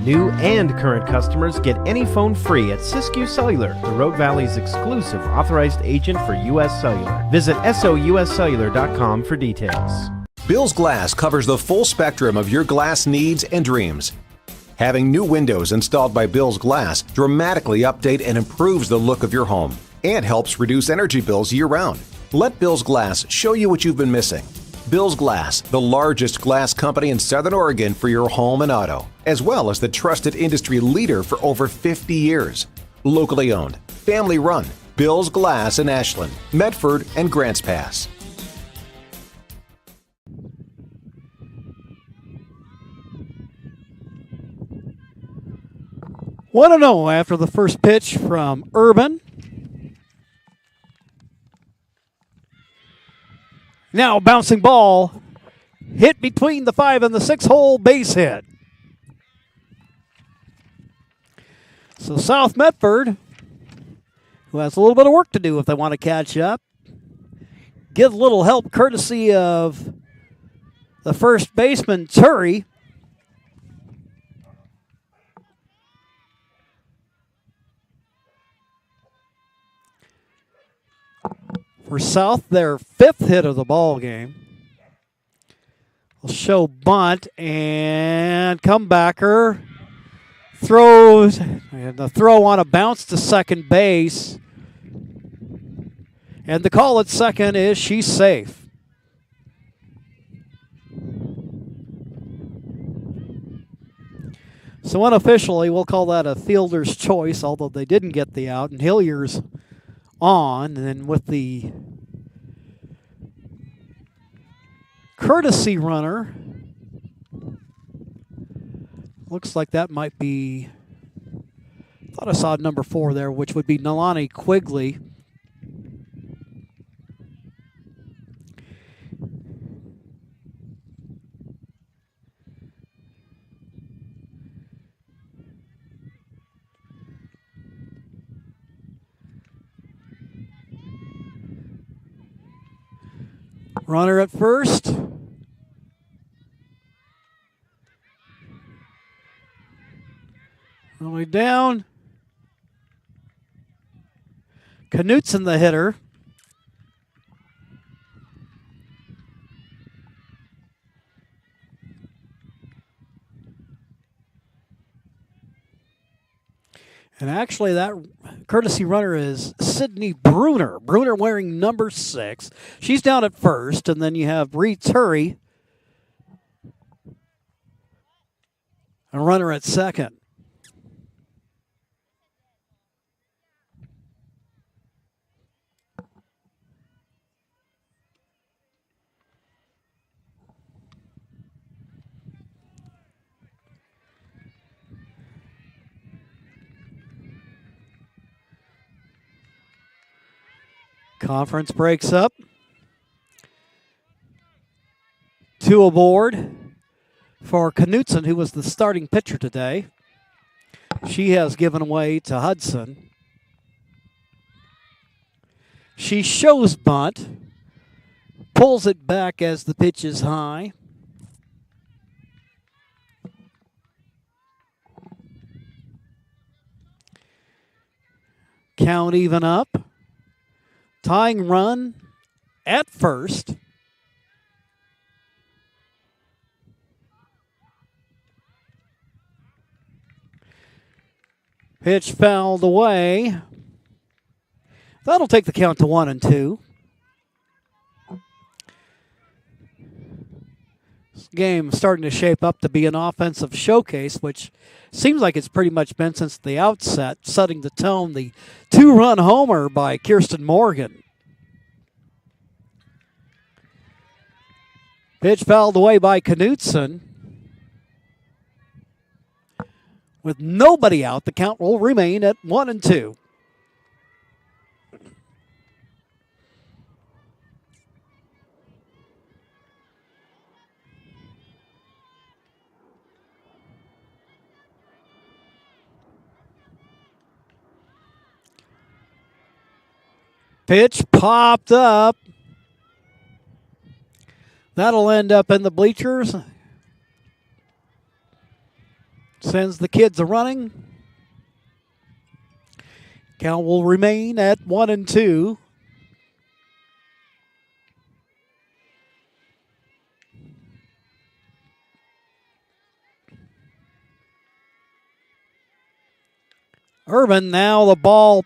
New and current customers get any phone free at Siskiyou Cellular, the Road Valley's exclusive authorized agent for US Cellular. Visit souscellular.com for details. Bill's Glass covers the full spectrum of your glass needs and dreams. Having new windows installed by Bill's Glass dramatically update and improves the look of your home and helps reduce energy bills year-round. Let Bill's Glass show you what you've been missing. Bill's Glass, the largest glass company in Southern Oregon for your home and auto, as well as the trusted industry leader for over 50 years. Locally owned, family run, Bill's Glass in Ashland, Medford, and Grants Pass. Want to know after the first pitch from Urban. Now bouncing ball hit between the 5 and the 6 hole, base hit. So South Medford, who has a little bit of work to do if they want to catch up, get a little help courtesy of the first baseman, Turry. For South, their 5th hit of the ball game. Will show bunt and comebacker throws, and the throw on a bounce to second base. And the call at second is she's safe. So unofficially, we'll call that a fielder's choice, although they didn't get the out, and Hillier's on, and then with the courtesy runner, looks like that might be, thought I saw number 4 there, which would be Nalani Quigley. Runner at first. Rolling down. Knutson the hitter. And actually that courtesy runner is Sydney Bruner. Bruner wearing number 6. She's down at first, and then you have Bree Turry, a runner at second. Conference breaks up. 2 aboard for Knutson, who was the starting pitcher today. She has given way to Hudson. She shows bunt, pulls it back as the pitch is high. Count even up. Tying run at first. Pitch fouled away. That'll take the count to 1-2. This game starting to shape up to be an offensive showcase, which seems like it's pretty much been since the outset, setting the tone. The 2-run homer by Kirsten Morgan. Pitch fouled away by Knutson. With nobody out, the count will remain at 1-2. Pitch popped up. That'll end up in the bleachers. Sends the kids a running. Count will remain at 1-2. Urban, now the ball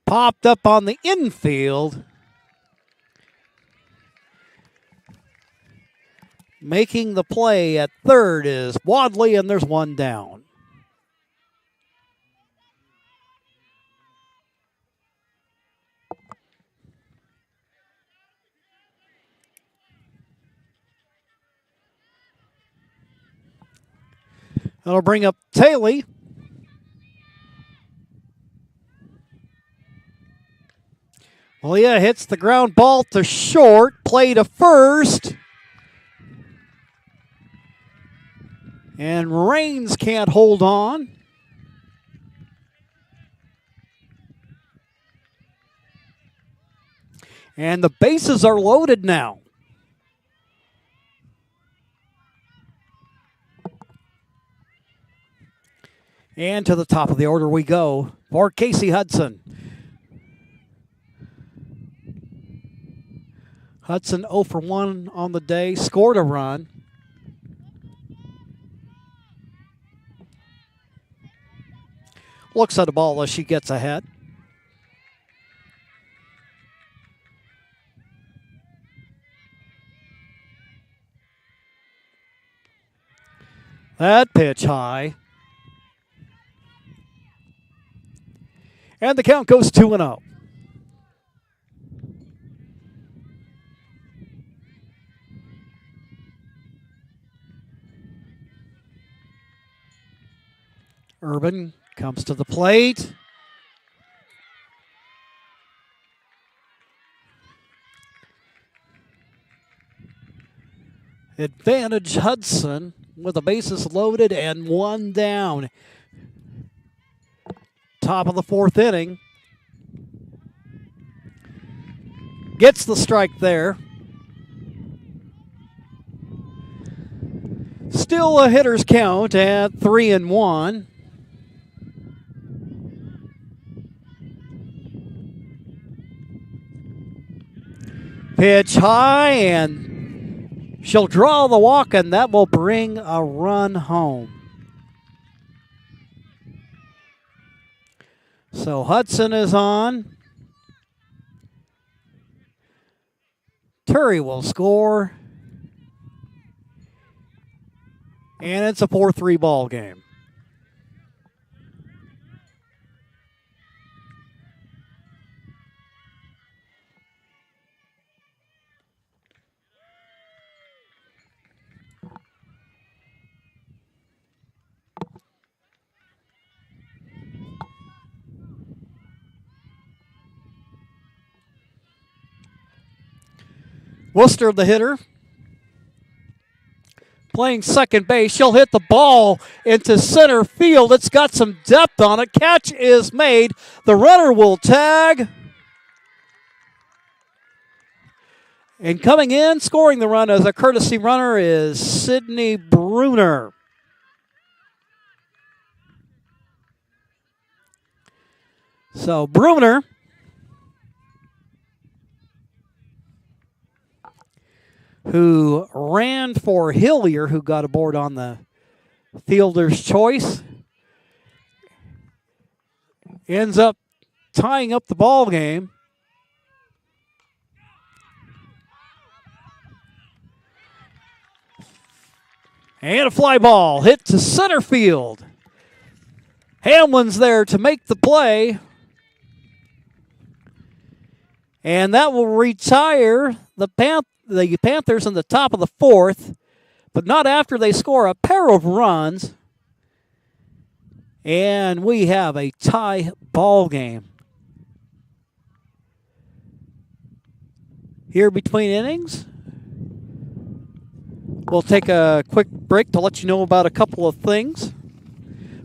popped up on the infield. Making the play at third is Wadley, and there's one down. That'll bring up Taylor. Malia hits the ground ball to short, play to first. And Raines can't hold on. And the bases are loaded now. And to the top of the order we go for Casey Hudson. Hudson 0 for 1 on the day, scored a run. Looks at the ball as she gets ahead. That pitch high. And the count goes 2-0. Urban comes to the plate. Advantage Hudson with the bases loaded and one down. Top of the fourth inning. Gets the strike there. Still a hitter's count at 3-1. Pitch high, and she'll draw the walk, and that will bring a run home. So Hudson is on. Turry will score. And it's a 4-3 ball game. Worcester, the hitter, playing second base. She'll hit the ball into center field. It's got some depth on it. Catch is made. The runner will tag. And coming in, scoring the run as a courtesy runner is Sydney Bruner. So Bruner who ran for Hillier, who got aboard on the fielder's choice, ends up tying up the ball game. And a fly ball hit to center field. Hamlin's there to make the play. And that will retire the Panthers in the top of the fourth, but not after they score a pair of runs. And we have a tie ball game. Here between innings, we'll take a quick break to let you know about a couple of things.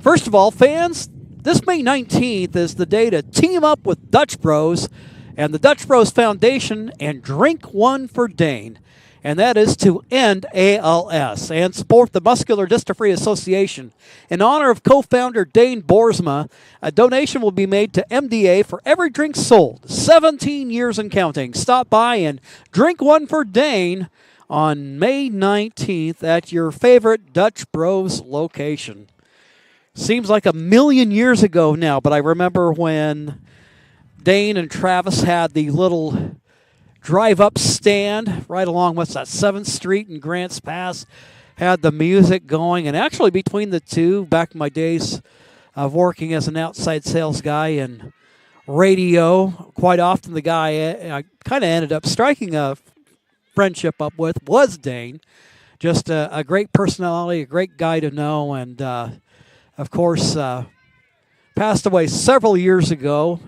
First of all, fans, this May 19th is the day to team up with Dutch Bros and the Dutch Bros Foundation and drink one for Dane. And that is to end ALS and support the Muscular Dystrophy Association. In honor of co-founder Dane Boersma, a donation will be made to MDA for every drink sold. 17 years and counting. Stop by and drink one for Dane on May 19th at your favorite Dutch Bros location. Seems like a million years ago now, but I remember when Dane and Travis had the little drive-up stand right along, what's that, 7th Street and Grants Pass. Had the music going, and actually between the two, back in my days of working as an outside sales guy in radio, quite often the guy I kind of ended up striking a friendship up with was Dane. Just a great personality, a great guy to know, and of course passed away several years ago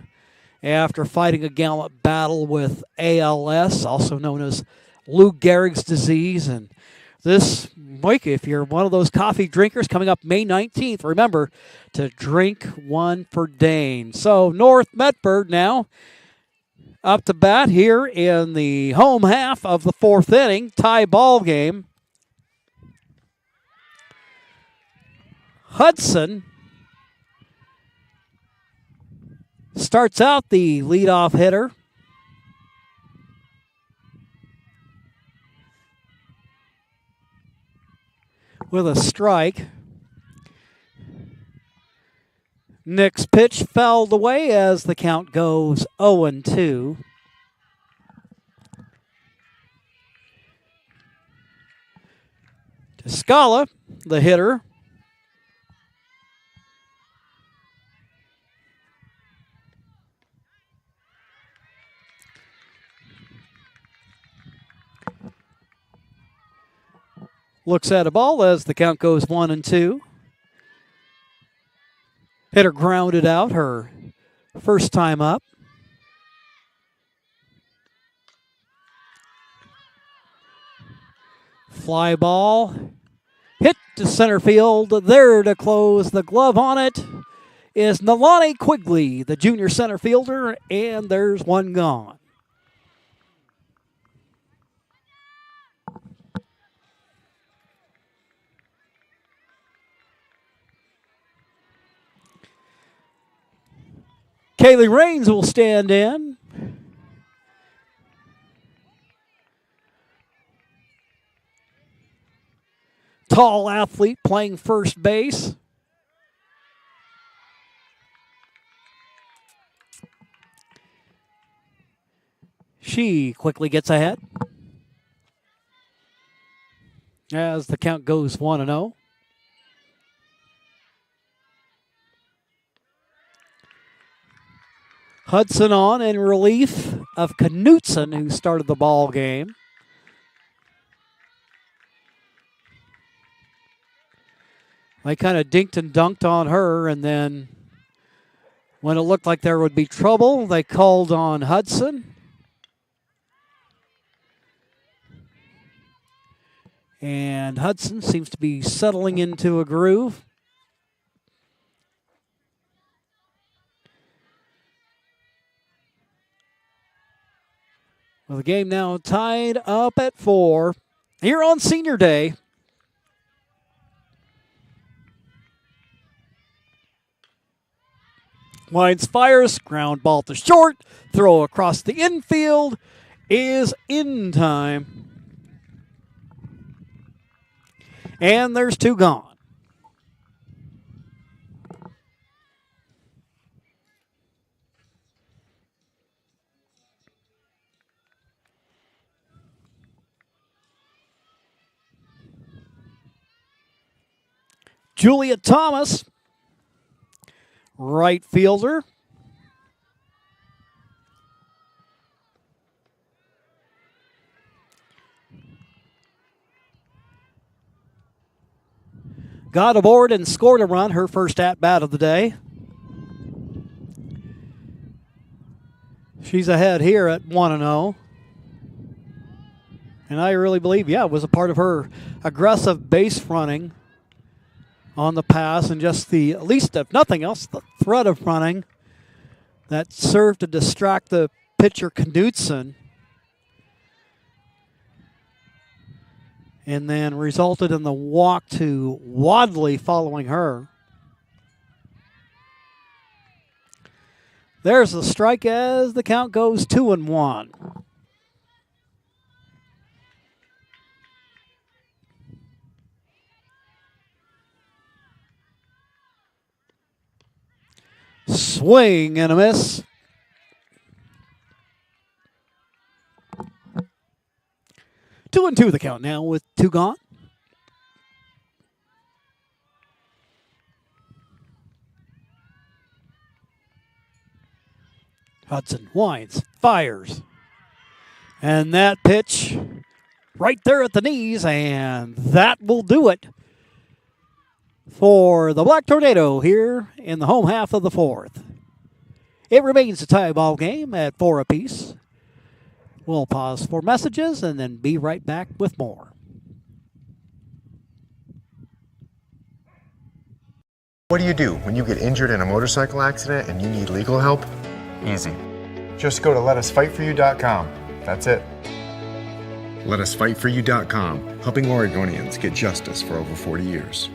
after fighting a gallant battle with ALS, also known as Lou Gehrig's disease. And this week, if you're one of those coffee drinkers, coming up May 19th, remember to drink one for Dane. So North Medford now up to bat here in the home half of the 4th inning, tie ball game. Hudson starts out the leadoff hitter. With a strike. Nick's pitch fouled away as the count goes 0-2. Scala, the hitter. Looks at a ball as the count goes 1-2. Hitter grounded out her first time up. Fly ball. Hit to center field. There to close the glove on it is Nalani Quigley, the junior center fielder, and there's one gone. Kaylee Raines will stand in. Tall athlete playing first base. She quickly gets ahead as the count goes 1-0. Hudson on in relief of Knutson, who started the ball game. They kind of dinked and dunked on her, and then when it looked like there would be trouble, they called on Hudson. And Hudson seems to be settling into a groove. Well, the game now tied up at 4 here on Senior Day. Wines fires, ground ball to short, throw across the infield is in time. And there's 2 gone. Julia Thomas, right fielder. Got aboard and scored a run, her first at-bat of the day. She's ahead here at 1-0. And I really believe, it was a part of her aggressive base running on the pass, and just the, at least if nothing else, the threat of running that served to distract the pitcher Knutson, and then resulted in the walk to Wadley following her. There's the strike as the count goes 2-1. Swing and a miss. 2-2 the count now with 2 gone. Hudson winds, fires. And that pitch right there at the knees, and that will do it for the Black Tornado here in the home half of the 4th. It remains a tie ball game at 4 apiece. We'll pause for messages and then be right back with more. What do you do when you get injured in a motorcycle accident and you need legal help? Easy. Just go to letusfightforyou.com. That's it. Letusfightforyou.com, helping Oregonians get justice for over 40 years.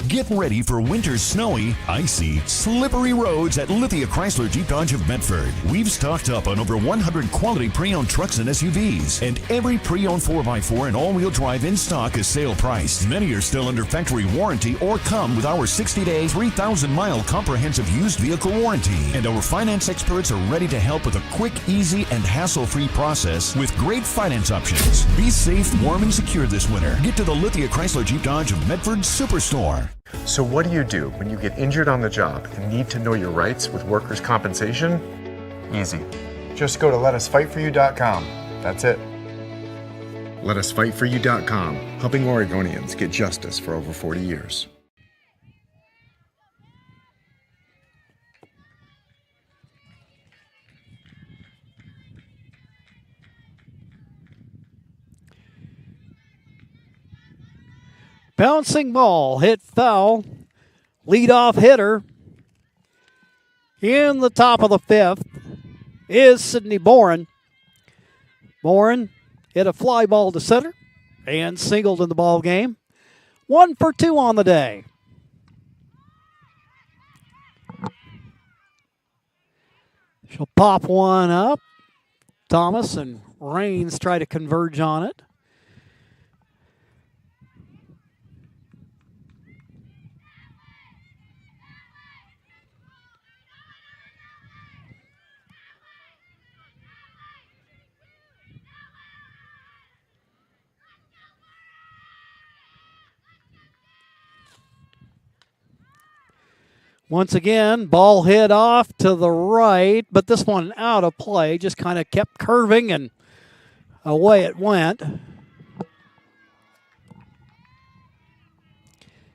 Get ready for winter's snowy, icy, slippery roads at Lithia Chrysler Jeep Dodge of Medford. We've stocked up on over 100 quality pre-owned trucks and SUVs, and every pre-owned 4x4 and all-wheel drive in stock is sale priced. Many are still under factory warranty or come with our 60-day, 3,000-mile comprehensive used vehicle warranty. And our finance experts are ready to help with a quick, easy, and hassle-free process with great finance options. Be safe, warm, and secure this winter. Get to the Lithia Chrysler Jeep Dodge of Medford Superstore. So what do you do when you get injured on the job and need to know your rights with workers' compensation? Easy. Just go to letusfightforyou.com. That's it. Letusfightforyou.com, helping Oregonians get justice for over 40 years. Bouncing ball hit foul. Leadoff hitter in the top of the 5th is Sidney Boren. Boren hit a fly ball to center and singled in the ball game. 1 for 2 on the day. She'll pop one up. Thomas and Raines try to converge on it. Once again, ball hit off to the right, but this one out of play. Just kind of kept curving and away it went.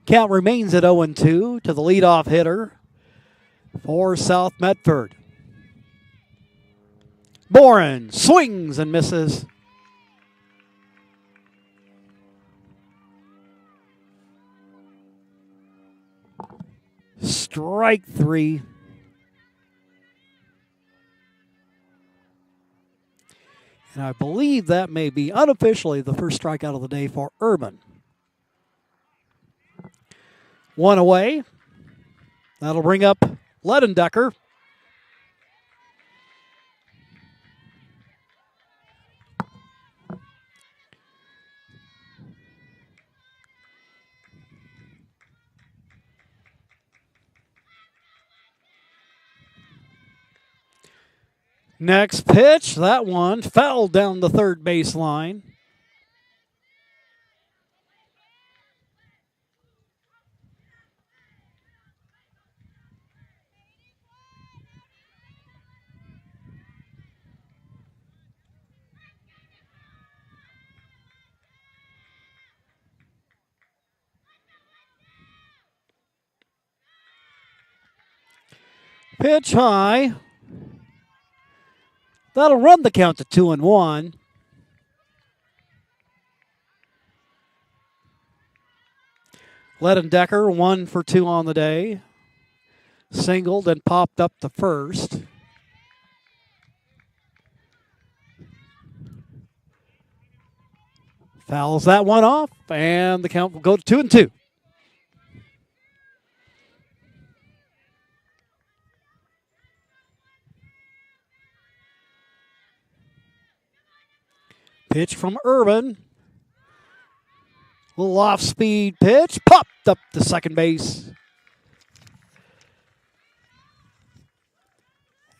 Count remains at 0-2 to the leadoff hitter for South Medford. Boren swings and misses. Strike 3. And I believe that may be unofficially the first strikeout of the day for Urban. 1 away. That'll bring up Ledendecker. Next pitch, that one fouled down the third base line. Pitch high. That'll run the count to 2-1. Ledendecker 1 for 2 on the day. Singled and popped up to first. Fouls that one off, and the count will go to 2-2. Pitch from Urban. Little off-speed pitch. Popped up to second base.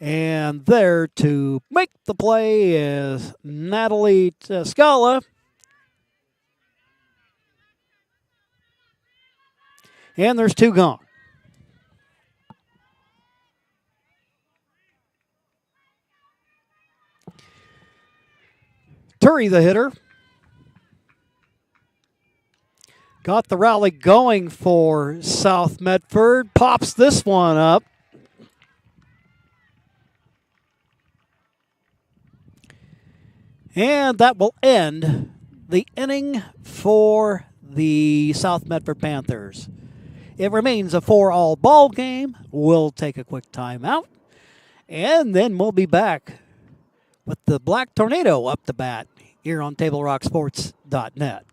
And there to make the play is Natalie Scala. And there's 2 gone. Turi, the hitter, got the rally going for South Medford. Pops this one up. And that will end the inning for the South Medford Panthers. It remains a 4-all ball game. We'll take a quick timeout, and then we'll be back with the Black Tornado up to bat here on TableRockSports.net.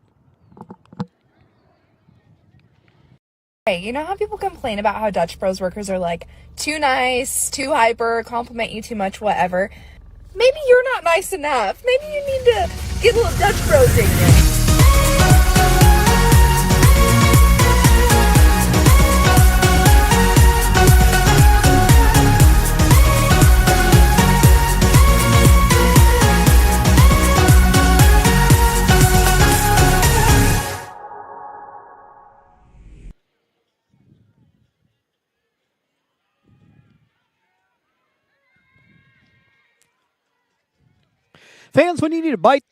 Hey, you know how people complain about how Dutch Bros workers are like too nice, too hyper, compliment you too much, whatever? Maybe you're not nice enough. Maybe you need to get a little Dutch Bros in you. Fans, when you need a bite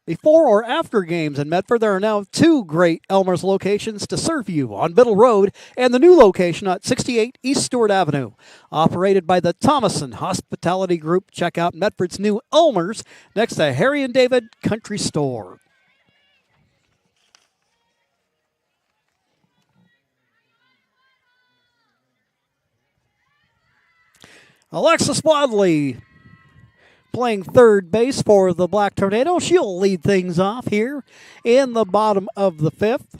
before or after games in Medford, there are now 2 great Elmer's locations to serve you on Biddle Road and the new location at 68 East Stewart Avenue. Operated by the Thomason Hospitality Group. Check out Medford's new Elmer's next to Harry and David Country Store. Alexis Wadley playing third base for the Black Tornado. She'll lead things off here in the bottom of the 5th.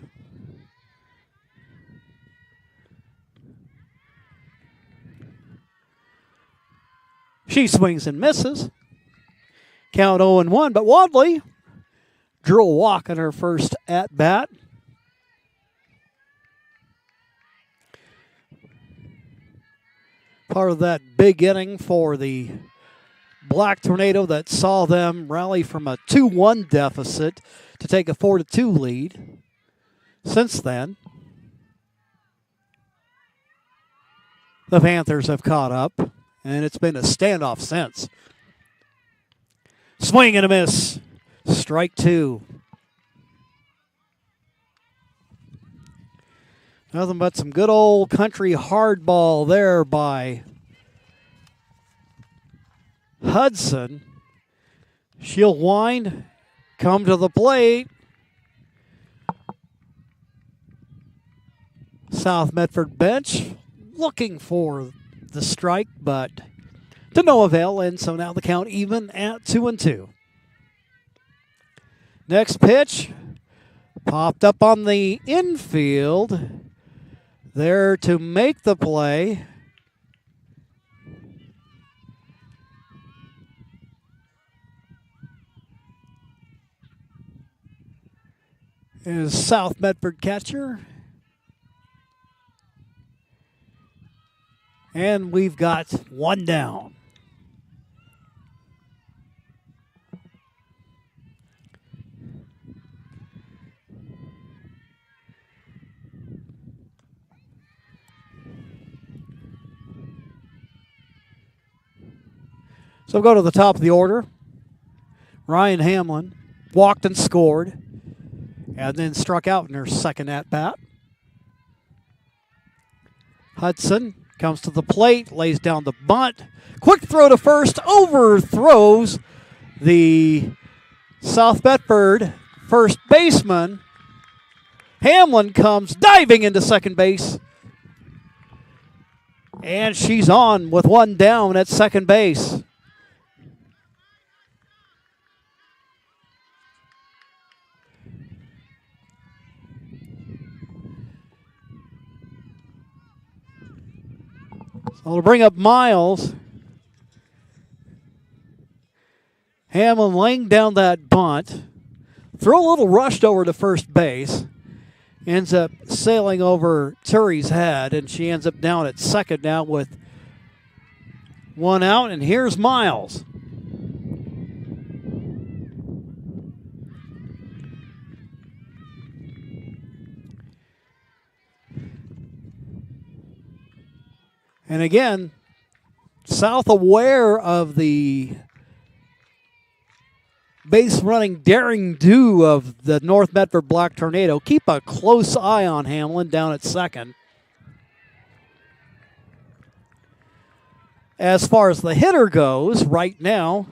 She swings and misses. Count 0-1, but Wadley drew a walk in her first at-bat. Part of that big inning for the Black Tornado that saw them rally from a 2-1 deficit to take a 4-2 lead. Since then, the Panthers have caught up, and it's been a standoff since. Swing and a miss. Strike 2. Nothing but some good old country hardball there by Hudson. She'll wind, come to the plate. South Medford bench looking for the strike, but to no avail, and so now the count even at 2-2. Next pitch popped up on the infield. There to make the play is South Medford catcher. And we've got 1 down. So go to the top of the order. Ryan Hamlin walked and scored, and then struck out in her second at-bat. Hudson comes to the plate, lays down the bunt. Quick throw to first, overthrows the South Medford first baseman. Hamlin comes diving into second base. And she's on with 1 down at second base. So to bring up Miles. Hamlin laying down that bunt. Throw a little rushed over to first base. Ends up sailing over Turi's head, and she ends up down at second now with One out, and here's Miles. And again, South aware of the base running daring do of the North Medford Black Tornado. Keep a close eye on Hamlin down at second. As far as the hitter goes, right now,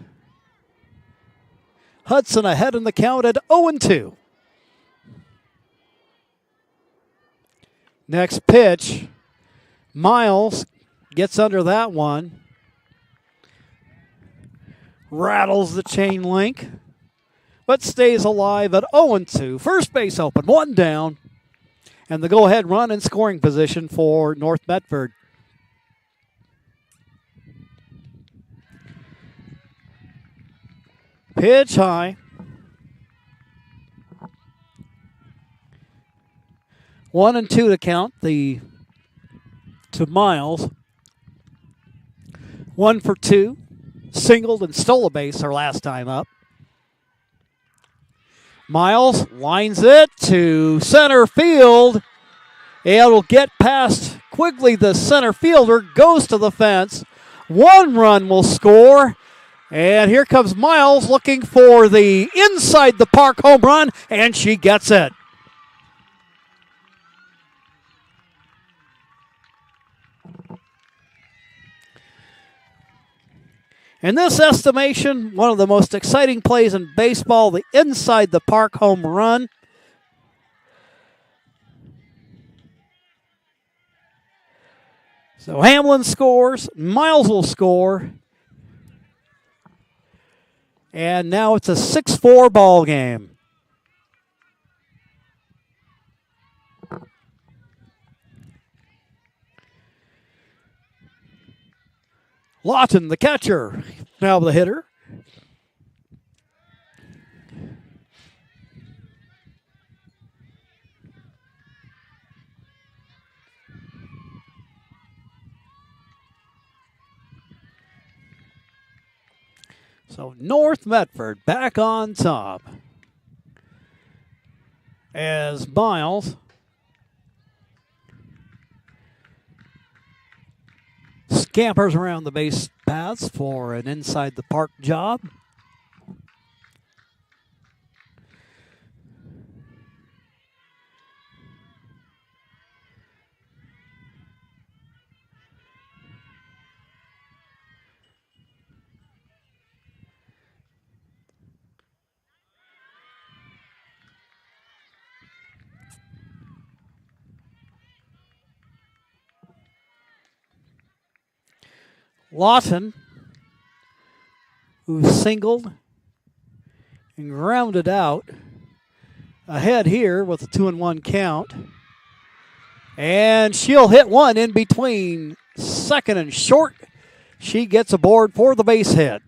Hudson ahead in the count at 0-2. Next pitch, Miles gets under that one. Rattles the chain link, but stays alive at 0-2. First base open, one down, and the go-ahead run in scoring position for North Medford. Pitch high. 1-2 to count to Miles. 1 for 2. Singled and stole a base her last time up. Miles lines it to center field. It'll get past Quigley, the center fielder, goes to the fence. 1 run will score. And here comes Miles looking for the inside the park home run, and she gets it. In this estimation, one of the most exciting plays in baseball, the inside the park home run. So Hamlin scores, Miles will score. And now it's a 6-4 ball game. Lawton, the catcher, now the hitter. So North Medford back on top as Miles scampers around the base paths for an inside the park job. Lawton, who singled and grounded out, ahead here with a 2-1 count. And she'll hit one in between second and short. She gets aboard for the base hit.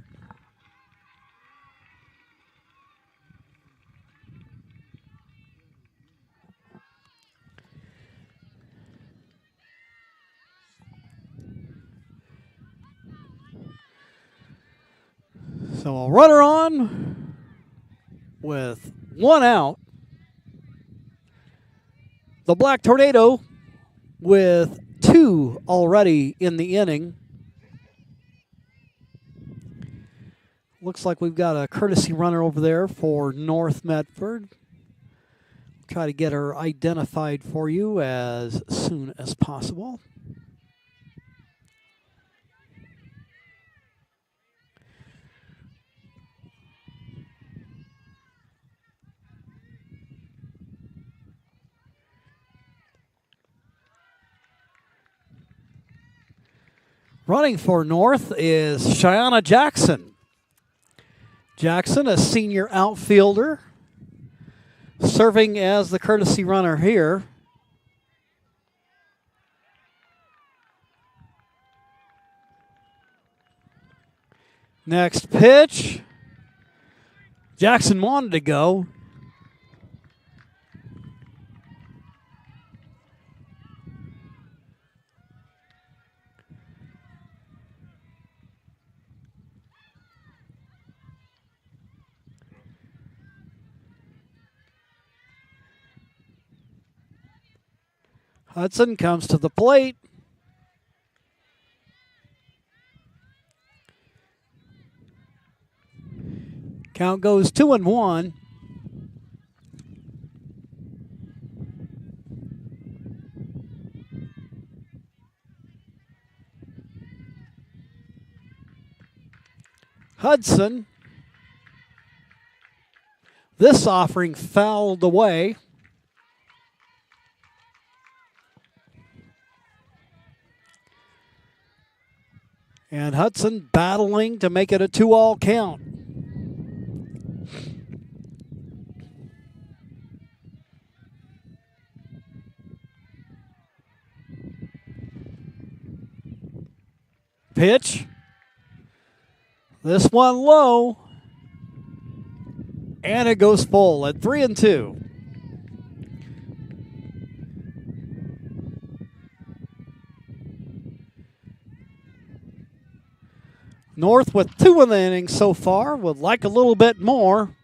So a runner on with 1 out. The Black Tornado with 2 already in the inning. Looks like we've got a courtesy runner over there for North Medford. Try to get her identified for you as soon as possible. Running for North is Cheyenne Jackson. Jackson, a senior outfielder, serving as the courtesy runner here. Next pitch. Jackson wanted to go. Hudson comes to the plate. Count goes 2-1. Hudson. This offering fouled away. And Hudson battling to make it a 2-all count. Pitch. This one low. And it goes full at 3-2. North with 2 in the inning so far. Would like a little bit more.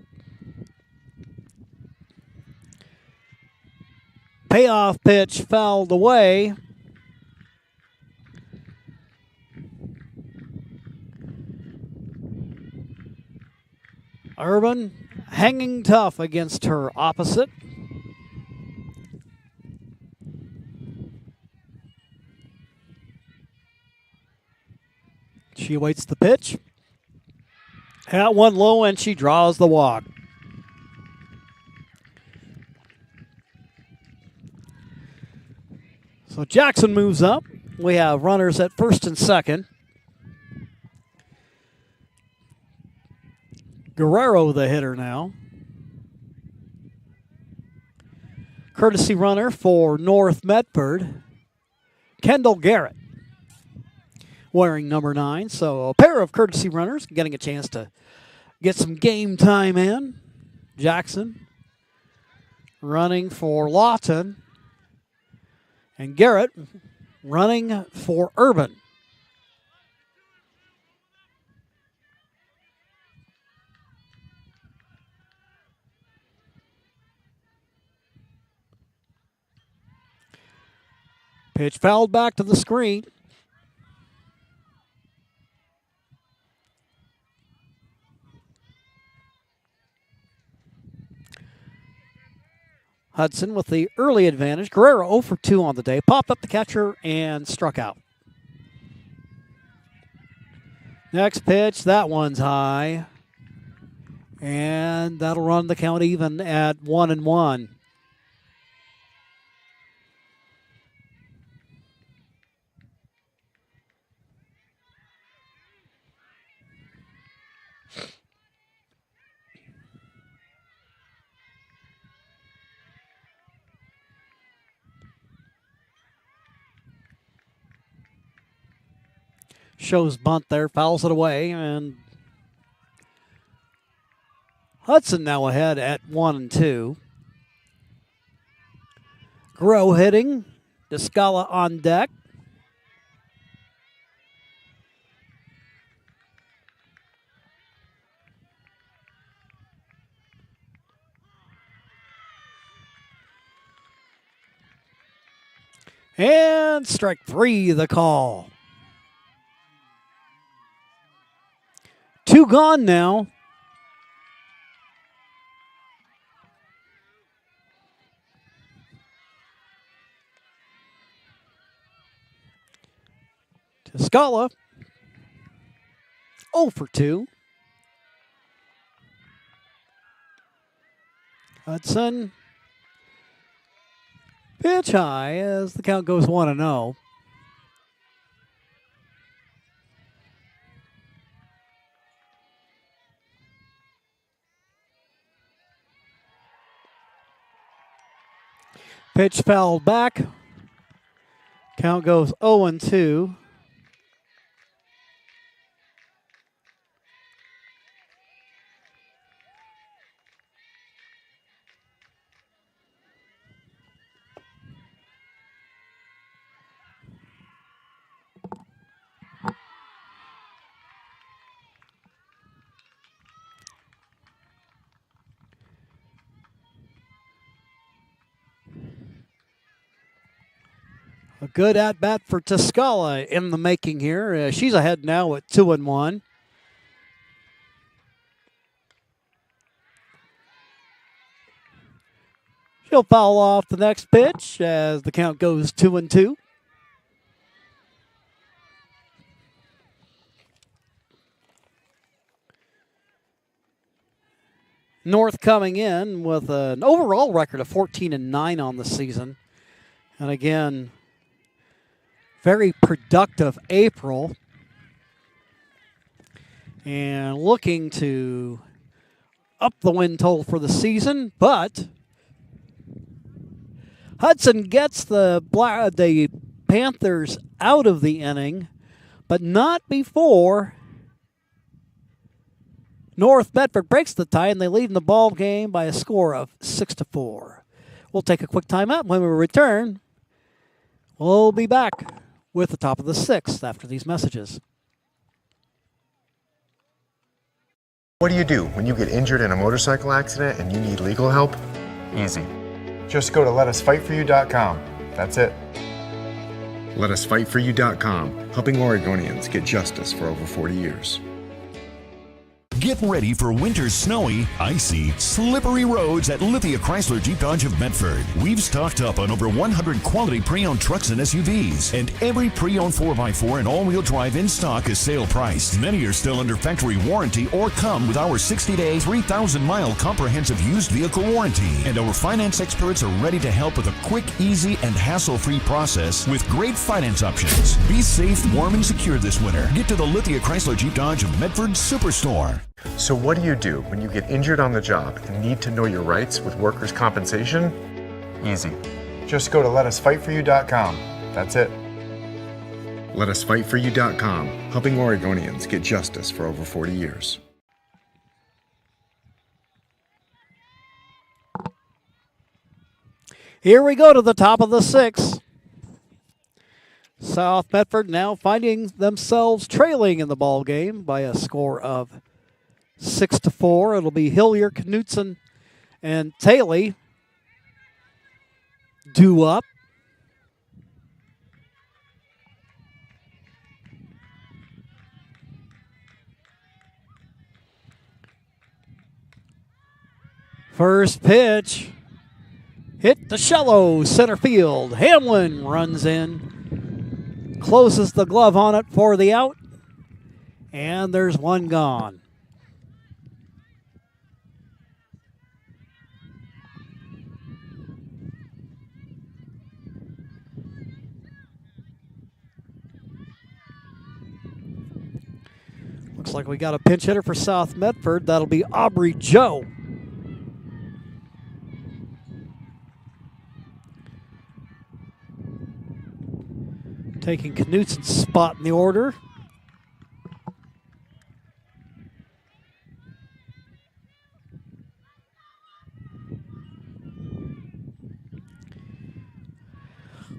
Payoff pitch fouled away. Urban hanging tough against her opposite. She waits the pitch. At one low, and she draws the walk. So Jackson moves up. We have runners at first and second. Guerrero, the hitter now. Courtesy runner for North Medford, Kendall Garrett, wearing number 9. So a pair of courtesy runners getting a chance to get some game time in. Jackson running for Lawton, and Garrett running for Urban. Pitch fouled back to the screen. Hudson with the early advantage. Guerrero 0 for 2 on the day. Popped up the catcher and struck out. Next pitch, that one's high. And that'll run the count even at 1-1. Shows bunt there, fouls it away, and Hudson now ahead at 1-2. Grow hitting. Descala on deck. And strike 3, the call. 2 gone now. Descala 0 for 2. Hudson. Pitch high as the count goes 1-0. Pitch fouled back. Count goes 0-2. A good at-bat for Tuscala in the making here. She's ahead now at 2-1. She'll foul off the next pitch as the count goes 2-2. North coming in with an overall record of 14-9 on the season. And again, very productive April. And looking to up the win total for the season, but Hudson gets the Panthers out of the inning, but not before North Medford breaks the tie, and they lead in the ball game by a score of 6-4. We'll take a quick timeout. When we return, we'll be back with the top of the sixth after these messages. What do you do when you get injured in a motorcycle accident and you need legal help? Easy. Just go to letusfightforyou.com. That's it. Letusfightforyou.com, helping Oregonians get justice for over 40 years. Get ready for winter's snowy, icy, slippery roads at Lithia Chrysler Jeep Dodge of Medford. We've stocked up on over 100 quality pre-owned trucks and SUVs, and every pre-owned 4x4 and all-wheel drive in stock is sale priced. Many are still under factory warranty or come with our 60-day, 3,000-mile comprehensive used vehicle warranty. And our finance experts are ready to help with a quick, easy, and hassle-free process with great finance options. Be safe, warm, and secure this winter. Get to the Lithia Chrysler Jeep Dodge of Medford Superstore. So what do you do when you get injured on the job and need to know your rights with workers' compensation? Easy. Just go to letusfightforyou.com. That's it. Letusfightforyou.com, helping Oregonians get justice for over 40 years. Here we go to the top of the sixth. South Medford now finding themselves trailing in the ball game by a score of 6-4. It'll be Hillier, Knutson, and Taylor due up. First pitch hit the shallow center field. Hamlin runs in, closes the glove on it for the out, and there's one gone. Looks like we got a pinch hitter for South Medford. That'll be Aubrey Joe. Taking Knutson's spot in the order.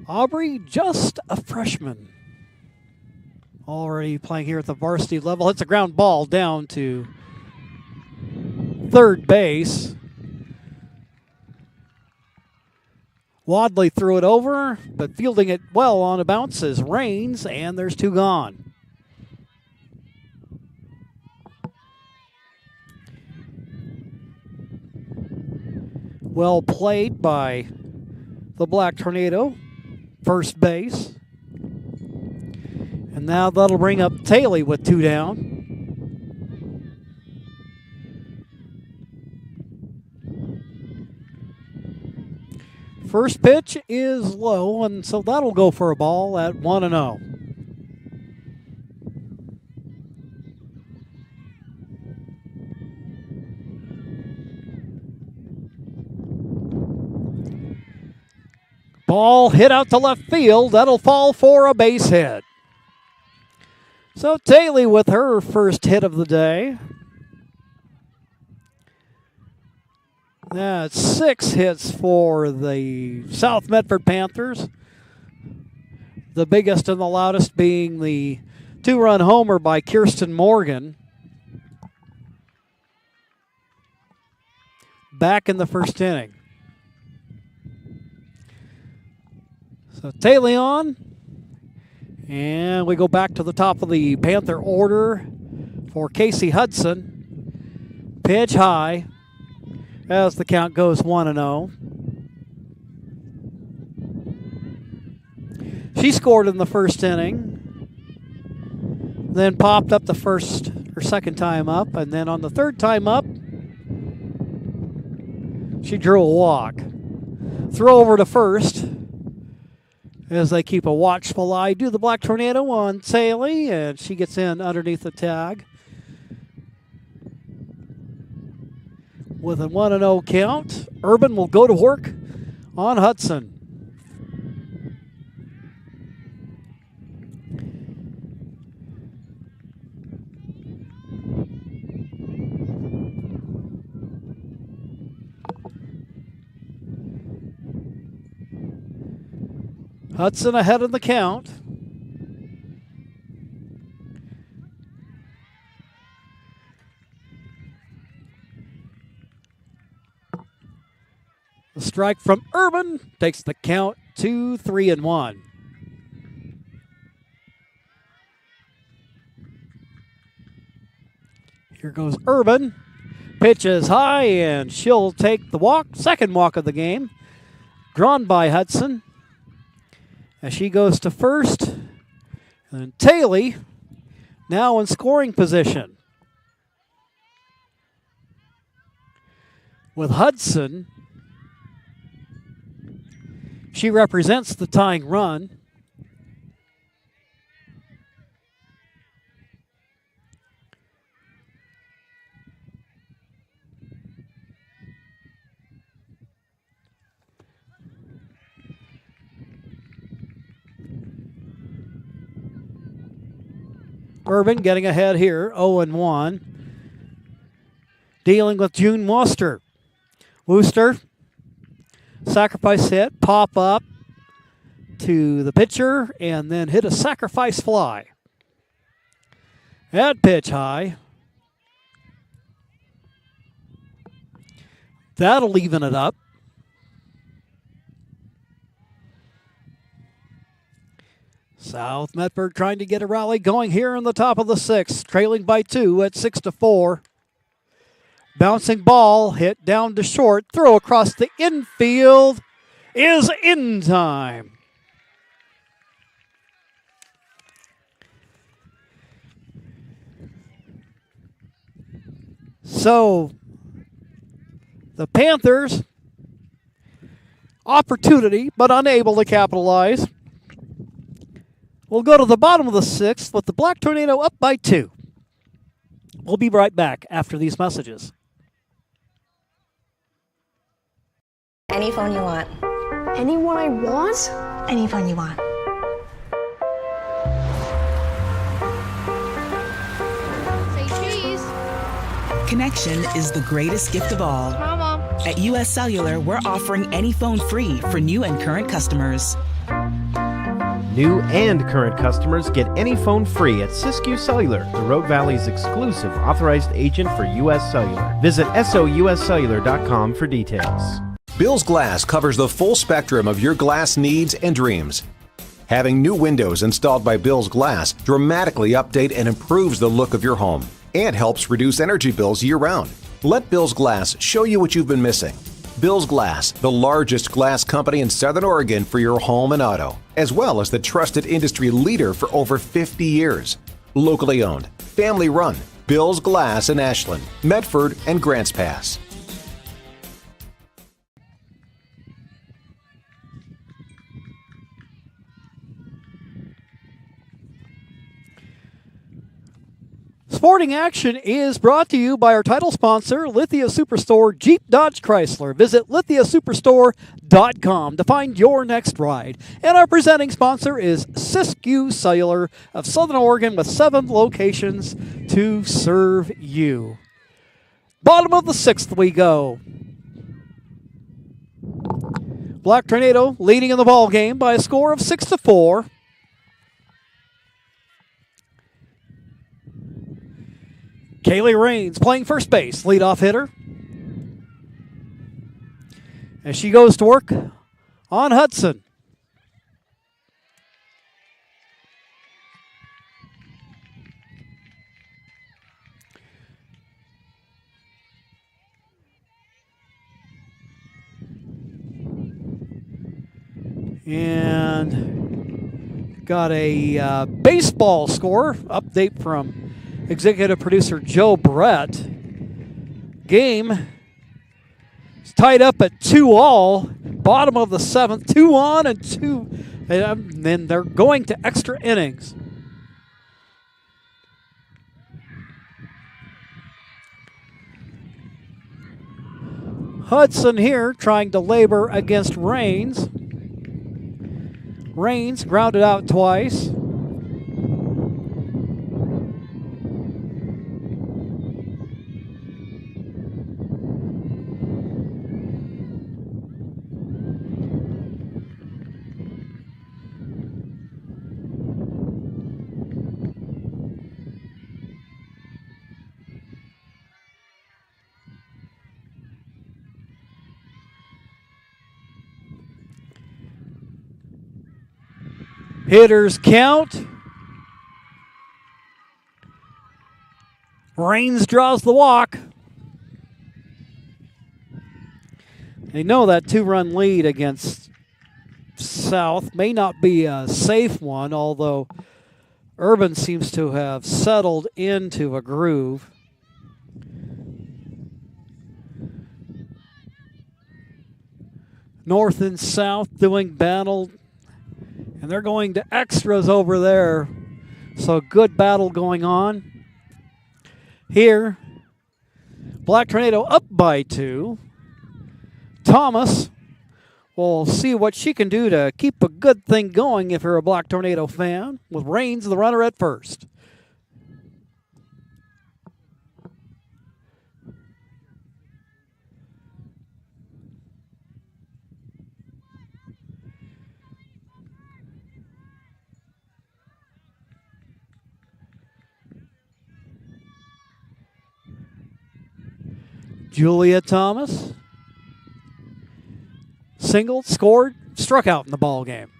Aubrey, just a freshman. Already playing here at the varsity level. Hits a ground ball down to third base. Wadley threw it over, but fielding it well on a bounce is Rains, and there's two gone. Well played by the Black Tornado, first base. And now that'll bring up Taylor with two down. First pitch is low, and so that'll go for a ball at 1-0. Ball hit out to left field. That'll fall for a base hit. So Taylor with her first hit of the day. That's 6 hits for the South Medford Panthers. The biggest and the loudest being the 2-run homer by Kirsten Morgan. Back in the first inning. So Taylor on. And we go back to the top of the Panther order for Casey Hudson. Pitch high as the count goes 1-0. She scored in the first inning, then popped up the first or second time up, and then on the third time up, she drew a walk. Throw over to first as they keep a watchful eye. Do the Black Tornado on Saley, and she gets in underneath the tag. With a 1-0 count, Urban will go to work on Hudson. Hudson ahead in the count. The strike from Urban takes the count to 3-1. Here goes Urban. Pitch is high, and she'll take the walk. Second walk of the game. Drawn by Hudson. As she goes to first. And Taylor now in scoring position. With Hudson, she represents the tying run. Urban getting ahead here, 0-1. Dealing with June Worcester. Worcester, sacrifice hit, pop up to the pitcher, and then hit a sacrifice fly. At pitch high. That'll even it up. South Medford trying to get a rally going here in the top of the sixth, trailing by 2 at 6-4. Bouncing ball hit down to short, throw across the infield is in time. So the Panthers, opportunity but unable to capitalize. We'll go to the bottom of the sixth with the Black Tornado up by 2. We'll be right back after these messages. Any phone you want. Anyone I want? Any phone you want. Say cheese. Connection is the greatest gift of all. Mama. At US Cellular, we're offering any phone free for new and current customers. New and current customers get any phone free at Siskiyou Cellular, the Road Valley's exclusive authorized agent for U.S. Cellular. Visit souscellular.com for details. Bill's Glass covers the full spectrum of your glass needs and dreams. Having new windows installed by Bill's Glass dramatically update and improves the look of your home and helps reduce energy bills year-round. Let Bill's Glass show you what you've been missing. Bill's Glass, the largest glass company in Southern Oregon for your home and auto, as well as the trusted industry leader for over 50 years. Locally owned, family run, Bill's Glass in Ashland, Medford, and Grants Pass. Sporting Action is brought to you by our title sponsor, Lithia Superstore Jeep Dodge Chrysler. Visit lithiasuperstore.com to find your next ride. And our presenting sponsor is Siskiyou Cellular of Southern Oregon with 7 locations to serve you. Bottom of the sixth we go. Black Tornado leading in the ball game by a score of 6-4. Kaylee Raines playing first base, leadoff hitter. As she goes to work on Hudson. And got a baseball score update from executive producer Joe Brett. Game is tied up at 2-all, bottom of the 7th, 2 on and 2. And then they're going to extra innings. Hudson here trying to labor against Rains. Rains grounded out twice. Hitters count. Rains draws the walk. They know that 2-run lead against South may not be a safe one, although Urban seems to have settled into a groove. North and South doing battle. And they're going to extras over there. So good battle going on. Here, Black Tornado up by 2. Thomas will see what she can do to keep a good thing going if you're a Black Tornado fan, with Rains the runner at first. Julia Thomas singled, scored, struck out in the ball game.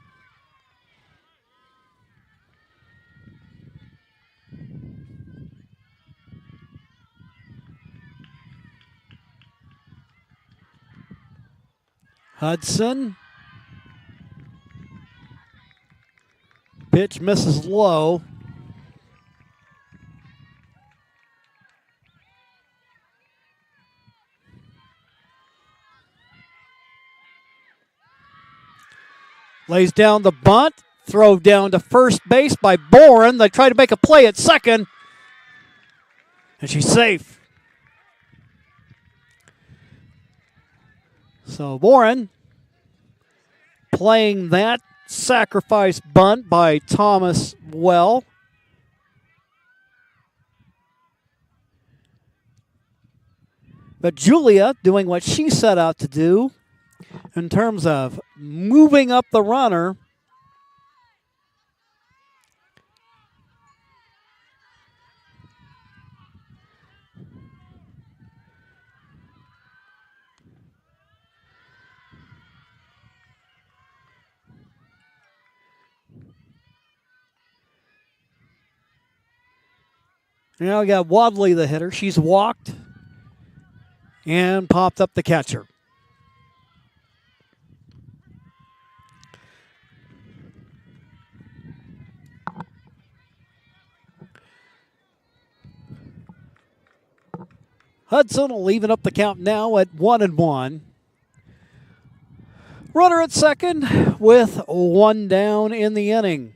Hudson. Pitch misses low. Lays down the bunt. Throw down to first base by Boren. They try to make a play at second. And she's safe. So Boren playing that sacrifice bunt by Thomas well. But Julia doing what she set out to do in terms of moving up the runner. Now we got Wadley, the hitter. She's walked and popped up the catcher. Hudson will even up the count now at 1-1. Runner at second with 1 down in the inning.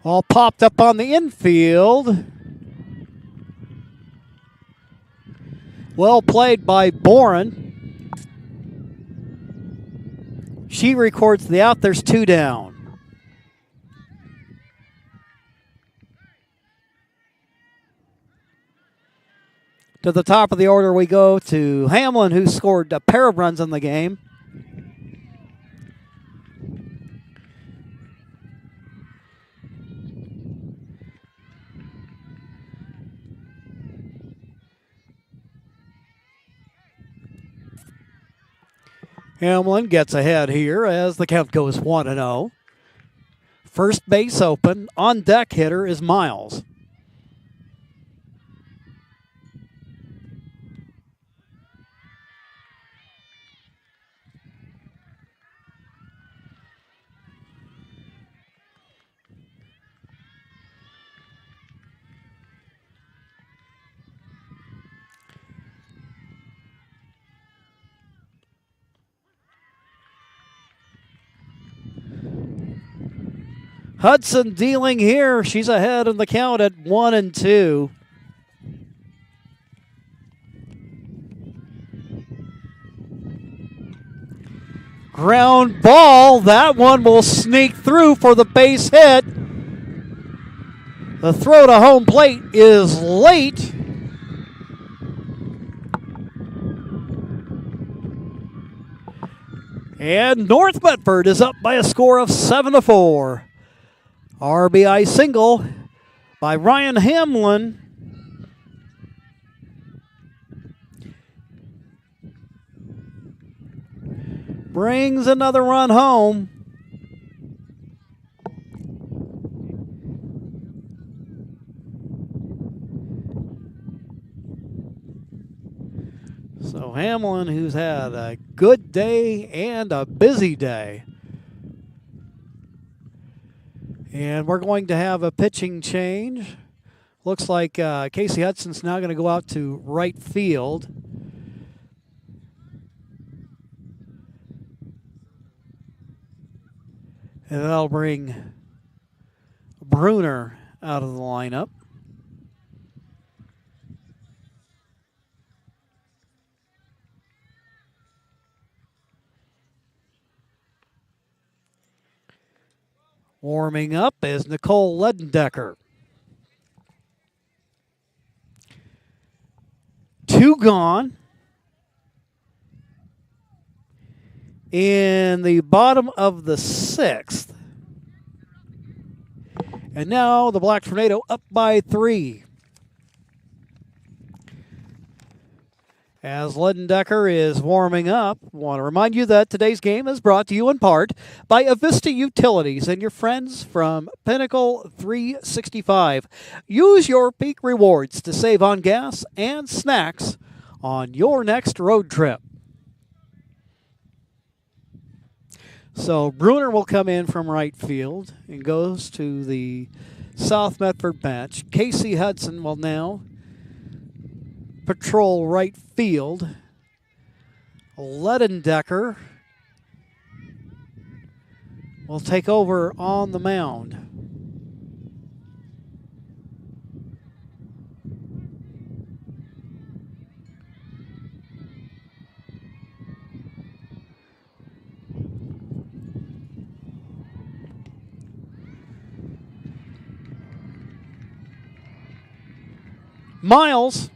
All popped up on the infield. Well played by Boren. She records the out. There's 2 down. To the top of the order we go to Hamlin, who scored a pair of runs in the game. Hamlin gets ahead here as the count goes 1-0. First base open. On deck hitter is Miles. Hudson dealing here. She's ahead in the count at 1-2. Ground ball. That one will sneak through for the base hit. The throw to home plate is late. And North Medford is up by a score of 7-4. RBI single by Ryan Hamlin. Brings another run home. So Hamlin, who's had a good day and a busy day. And we're going to have a pitching change. Looks like Casey Hudson's now going to go out to right field. And that'll bring Bruner out of the lineup. Warming up is Nicole Ledendecker. 2 gone. In the bottom of the 6th. And now the Black Tornado up by 3. As Ledendecker is warming up, I want to remind you that today's game is brought to you in part by Avista Utilities and your friends from Pinnacle 365. Use your peak rewards to save on gas and snacks on your next road trip. So Bruner will come in from right field and goes to the South Medford bench. Casey Hudson will now patrol right field. Ledendecker will take over on the mound. Miles,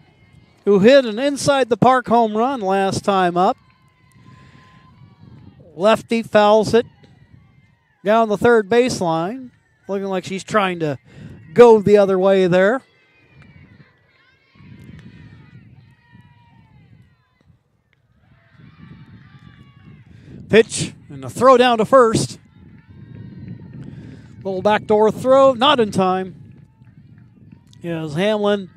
who hit an inside the park home run last time up. Lefty fouls it down the third baseline, looking like she's trying to go the other way there. Pitch and a throw down to first. Little backdoor throw, not in time. As Hamlin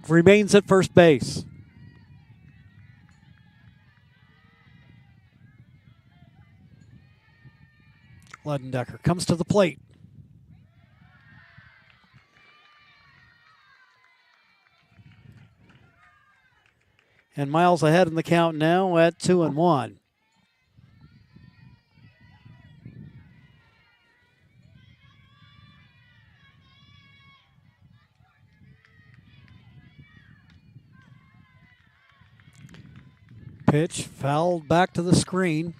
remains at first base. Ledendecker comes to the plate. And Miles ahead in the count now at 2-1. Pitch fouled back to the screen.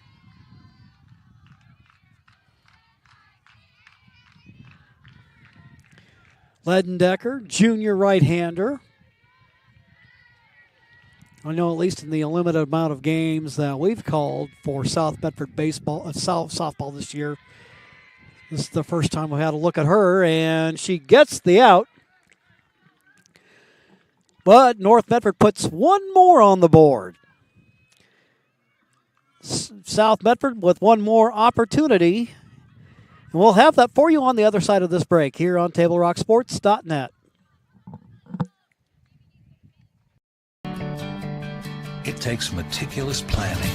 Ledendecker, junior right-hander. I know at least in the limited amount of games that we've called for South Medford softball this year, this is the first time we had a look at her, and she gets the out. But North Medford puts one more on the board. South Medford with one more opportunity. And we'll have that for you on the other side of this break here on TableRockSports.net. It takes meticulous planning,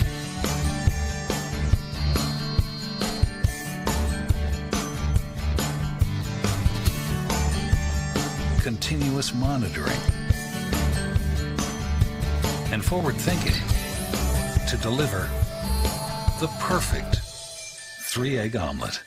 continuous monitoring, and forward thinking to deliver the perfect 3-egg omelet.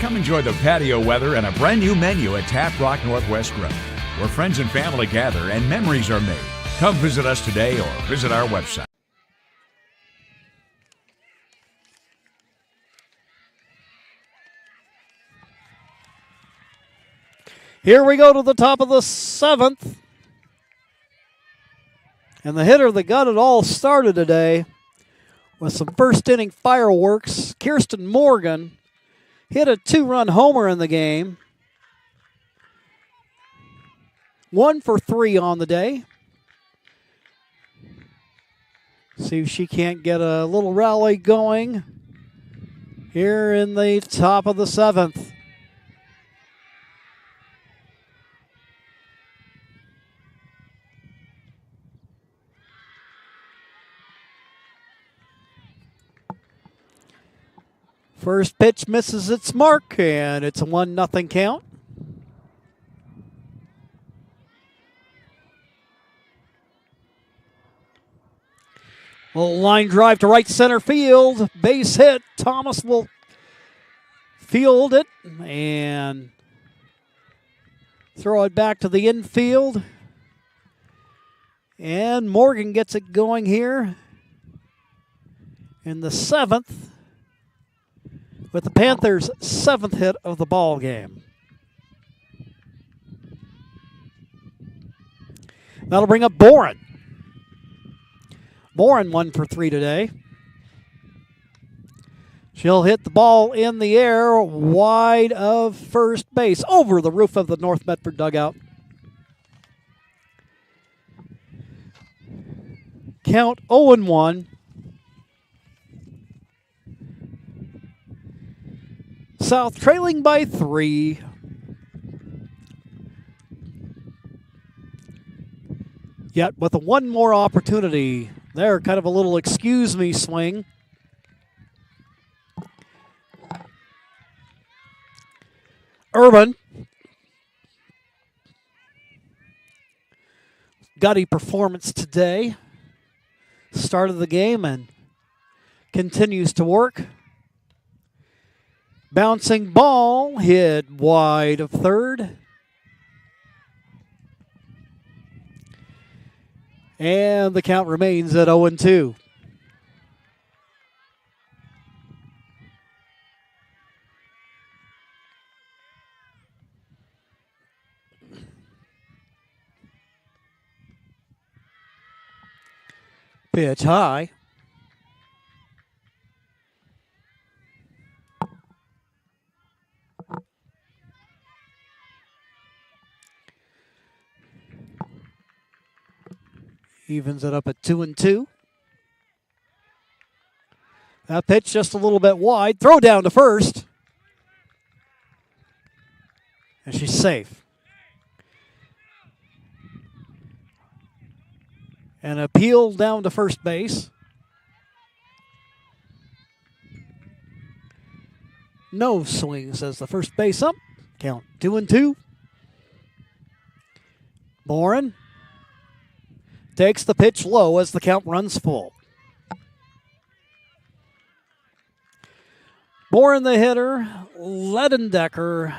Come enjoy the patio weather and a brand new menu at Tap Rock Northwest Grill, where friends and family gather and memories are made. Come visit us today or visit our website. Here we go to the top of the 7th. And the hitter that got it all started today with some first inning fireworks, Kirsten Morgan, hit a 2-run homer in the game. 1 for 3 on the day. See if she can't get a little rally going here in the top of the 7th. First pitch misses its mark, and it's a 1-0 count. Little line drive to right center field. Base hit. Thomas will field it and throw it back to the infield. And Morgan gets it going here in the 7th. With the Panthers' 7th hit of the ball game. That'll bring up Boren. Boren 1 for 3 today. She'll hit the ball in the air wide of first base over the roof of the North Medford dugout. Count 0-1. South trailing by 3. Yet with one more opportunity there, kind of a little excuse me swing. Urban got a performance today. Started the game and continues to work. Bouncing ball hit wide of third. And the count remains at 0-2. Pitch high. Evens it up at 2-2. That pitch just a little bit wide. Throw down to first. And she's safe. An appeal down to first base. No swing, says the first base up. Count 2-2. Boren takes the pitch low as the count runs full. Boren the hitter, Ledendecker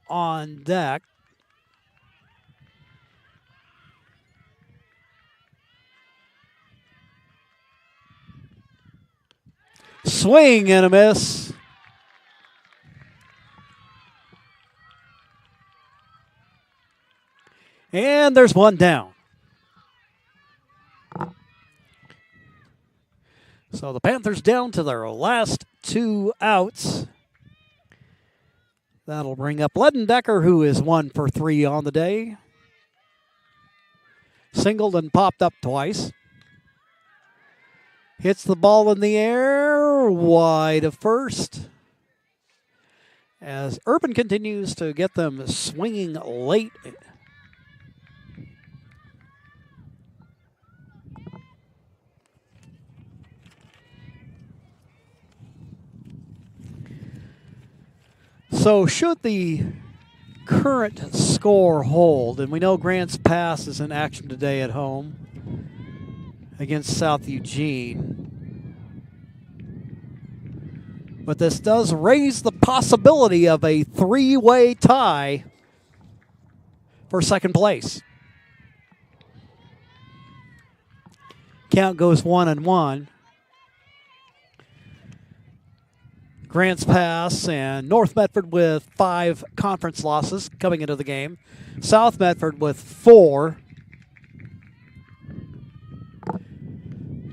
on deck. Swing and a miss. And there's one down. So the Panthers down to their last 2 outs. That'll bring up Ledendecker, who is 1 for 3 on the day. Singled and popped up twice. Hits the ball in the air, wide of first. As Urban continues to get them swinging late. So should the current score hold, and we know Grants Pass is in action today at home against South Eugene. But this does raise the possibility of a three-way tie for second place. Count goes 1-1. Grants Pass and North Medford with 5 conference losses coming into the game. South Medford with 4.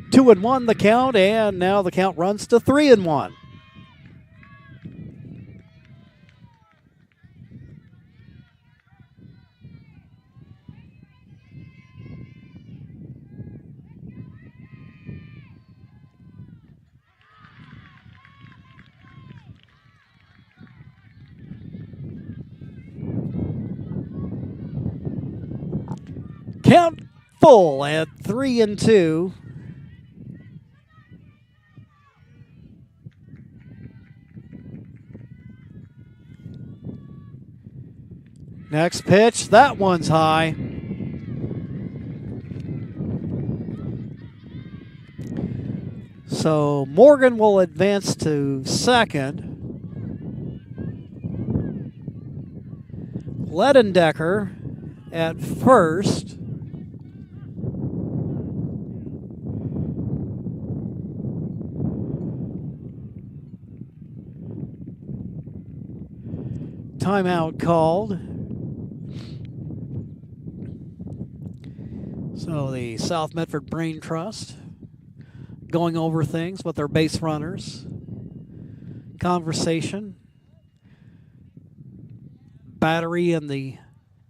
2-1 the count, and now the count runs to 3-1. Count full at 3-2. Next pitch, that one's high. So Morgan will advance to second. Ledendecker at first. Timeout called. So the South Medford Brain Trust going over things with their base runners. Conversation. Battery in the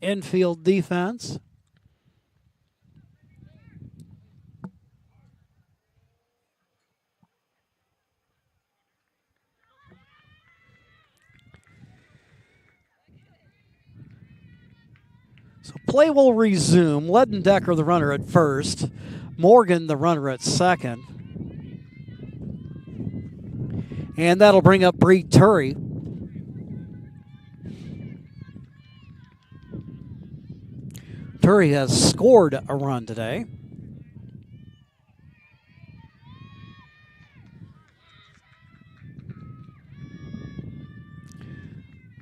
infield defense. So play will resume. Ledendecker, the runner at first. Morgan, the runner at second. And that'll bring up Bree Turry. Turry has scored a run today.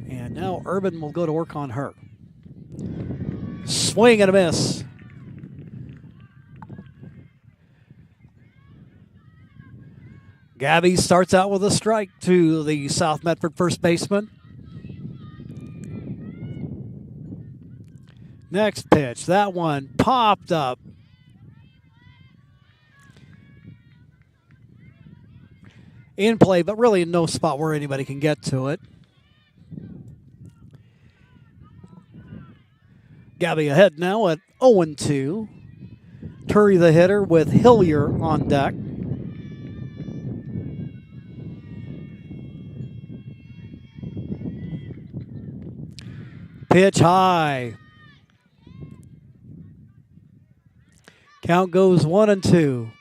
And now Urban will go to work on her. Swing and a miss. Gabby starts out with a strike to the South Medford first baseman. Next pitch, that one popped up. In play, but really in no spot where anybody can get to it. Gabby ahead now at 0-2. Turry the hitter with Hillier on deck. Pitch high. Count goes 1-2.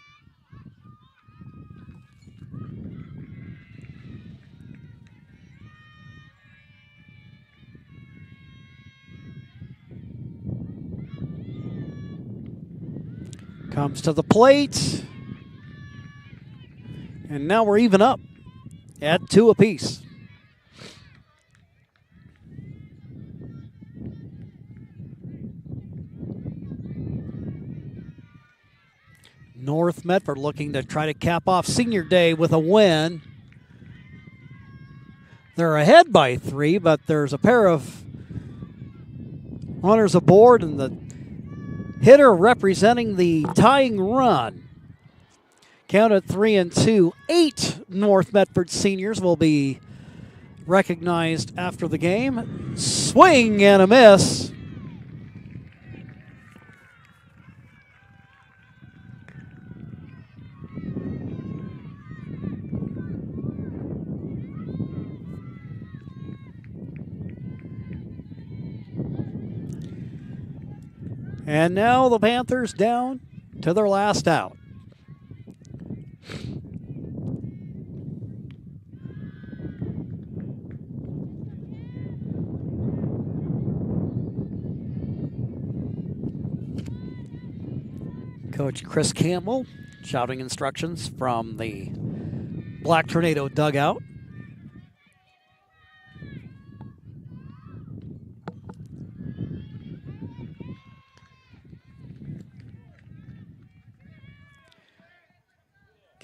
Comes to the plate. And now we're even up at 2 apiece. North Medford looking to try to cap off senior day with a win. They're ahead by 3, but there's a pair of runners aboard and the hitter representing the tying run. Count at 3-2. 8 North Medford seniors will be recognized after the game. Swing and a miss. And now the Panthers down to their last out. Coach Chris Campbell shouting instructions from the Black Tornado dugout.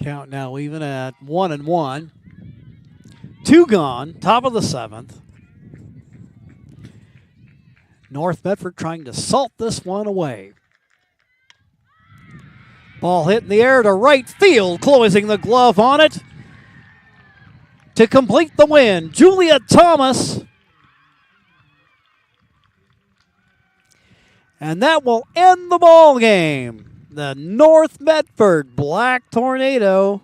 Count now even at 1-1. 2 gone, top of the 7th. North Medford trying to salt this one away. Ball hit in the air to right field, closing the glove on it. To complete the win, Julia Thomas. And that will end the ball game. The North Medford Black Tornado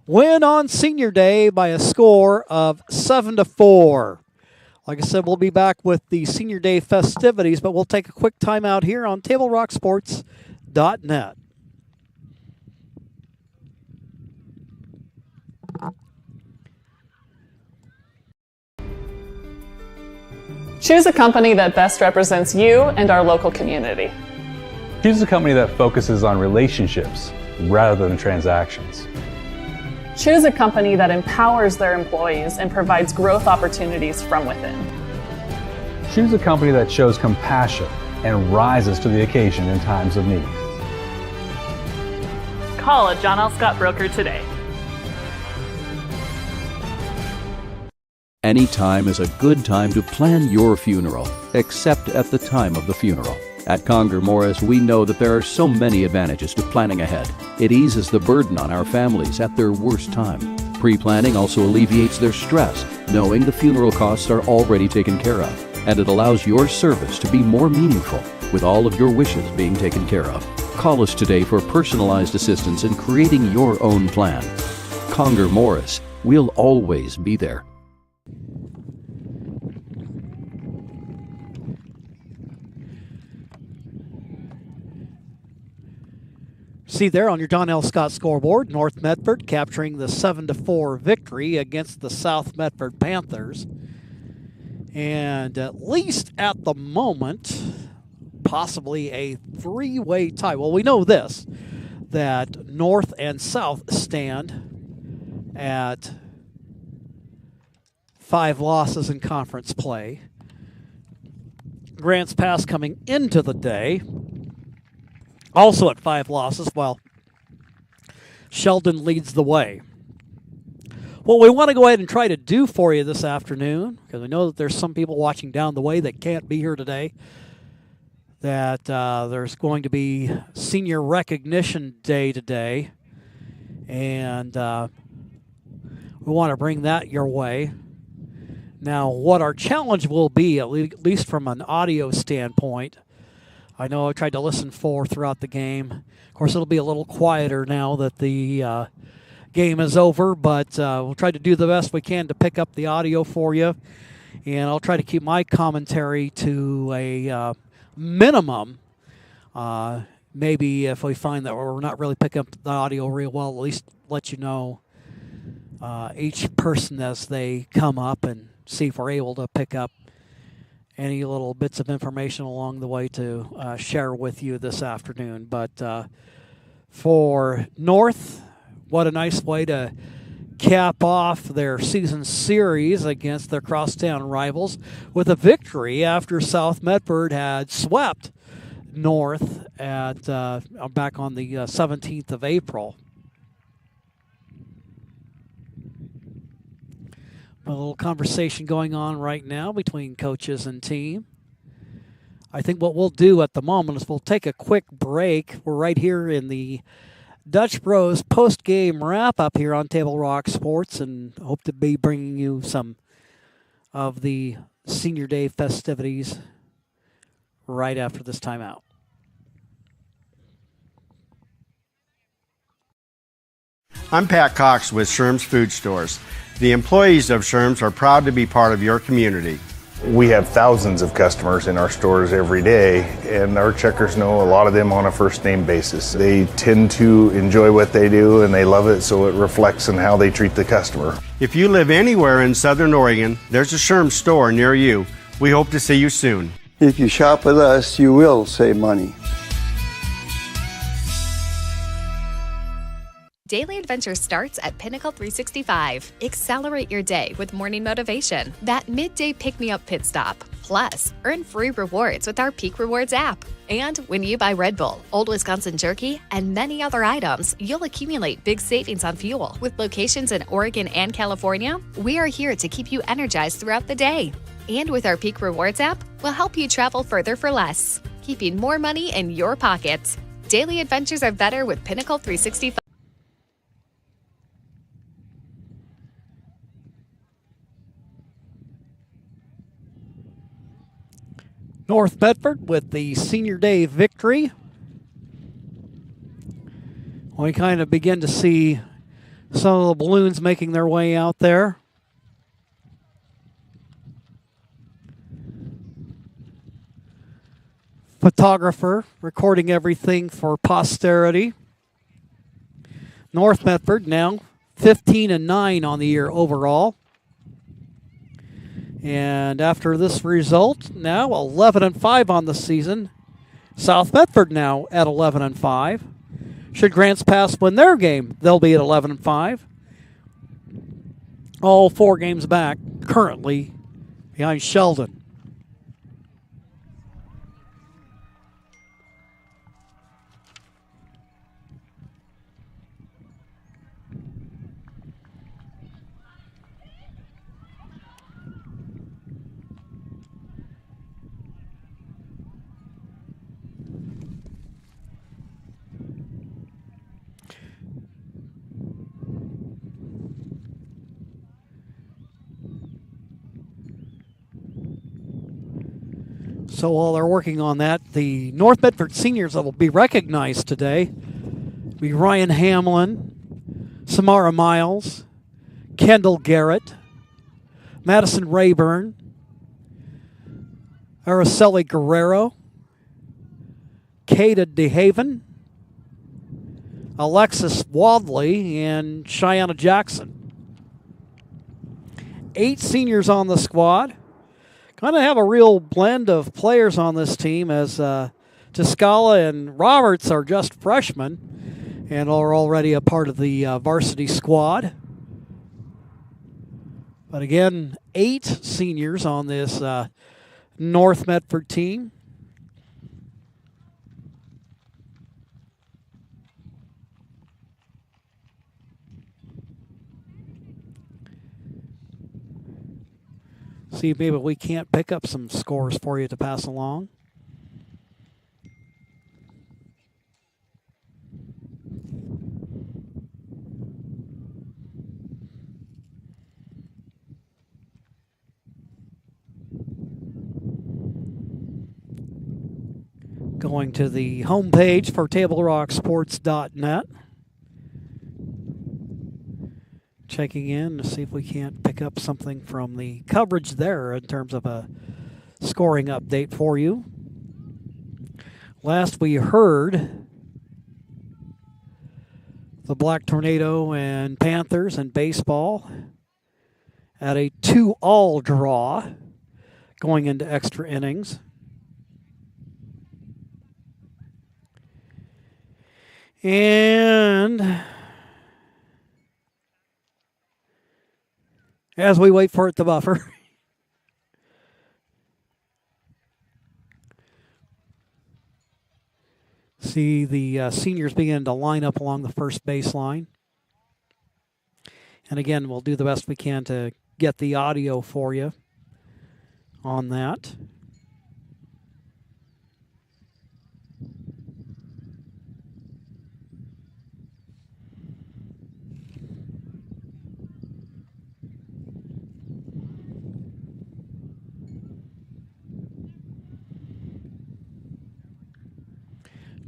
win on Senior Day by a score of 7-4. Like I said, we'll be back with the Senior Day festivities, but we'll take a quick time out here on TableRockSports.net. Choose a company that best represents you and our local community. Choose a company that focuses on relationships rather than transactions. Choose a company that empowers their employees and provides growth opportunities from within. Choose a company that shows compassion and rises to the occasion in times of need. Call a John L. Scott broker today. Any time is a good time to plan your funeral, except at the time of the funeral. At Conger Morris, we know that there are so many advantages to planning ahead. It eases the burden on our families at their worst time. Pre-planning also alleviates their stress, knowing the funeral costs are already taken care of. And it allows your service to be more meaningful, with all of your wishes being taken care of. Call us today for personalized assistance in creating your own plan. Conger Morris, we'll always be there. See there on your John L. Scott scoreboard, North Medford capturing the 7-4 victory against the South Medford Panthers. And at least at the moment, possibly a 3-way tie. Well, we know this, that North and South stand at 5 losses in conference play. Grants Pass coming into the day also at 5 losses, while Sheldon leads the way. What we want to go ahead and try to do for you this afternoon, because we know that there's some people watching down the way that can't be here today, that there's going to be Senior Recognition Day today, and we want to bring that your way. Now, what our challenge will be, at least from an audio standpoint, I know I tried to listen throughout the game. Of course, it'll be a little quieter now that the game is over, but we'll try to do the best we can to pick up the audio for you. And I'll try to keep my commentary to a minimum. Maybe if we find that we're not really picking up the audio real well, at least let you know each person as they come up and see if we're able to pick up any little bits of information along the way to share with you this afternoon. But for North, what a nice way to cap off their season series against their crosstown rivals with a victory after South Medford had swept North at back on the 17th of April. A little conversation going on right now between coaches and team. I think what we'll do at the moment is we'll take a quick break. We're right here in the Dutch Bros post-game wrap-up here on Table Rock Sports, and hope to be bringing you some of the Senior Day festivities right after this timeout. I'm Pat Cox with Sherm's Food Stores. The employees of Sherm's are proud to be part of your community. We have thousands of customers in our stores every day, and our checkers know a lot of them on a first-name basis. They tend to enjoy what they do, and they love it, so it reflects in how they treat the customer. If you live anywhere in Southern Oregon, there's a Sherm's store near you. We hope to see you soon. If you shop with us, you will save money. Daily Adventure starts at Pinnacle 365. Accelerate your day with morning motivation, that midday pick-me-up pit stop. Plus, earn free rewards with our Peak Rewards app. And when you buy Red Bull, Old Wisconsin Jerky, and many other items, you'll accumulate big savings on fuel. With locations in Oregon and California, we are here to keep you energized throughout the day. And with our Peak Rewards app, we'll help you travel further for less, keeping more money in your pockets. Daily adventures are better with Pinnacle 365. North Medford with the Senior Day victory. We kind of begin to see some of the balloons making their way out there. Photographer recording everything for posterity. North Medford now 15-9 on the year overall. And after this result, now 11-5 on the season. South Medford now at 11-5. Should Grants Pass win their game, they'll be at 11-5. All 4 games back currently behind Sheldon. So while they're working on that, the North Medford seniors that will be recognized today will be Ryan Hamlin, Samara Miles, Kendall Garrett, Madison Rayburn, Araceli Guerrero, Kata DeHaven, Alexis Wadley, and Cheyenne Jackson. 8 seniors on the squad. Kind of have a real blend of players on this team, as Tiscala and Roberts are just freshmen and are already a part of the varsity squad. But again, 8 seniors on this North Medford team. See if maybe we can't pick up some scores for you to pass along. Going to the homepage for TableRockSports.net. Checking in to see if we can't pick up something from the coverage there in terms of a scoring update for you. Last we heard, the Black Tornado and Panthers in baseball at a 2-all draw going into extra innings. And as we wait for it to buffer, see the seniors begin to line up along the first baseline. And again, we'll do the best we can to get the audio for you on that.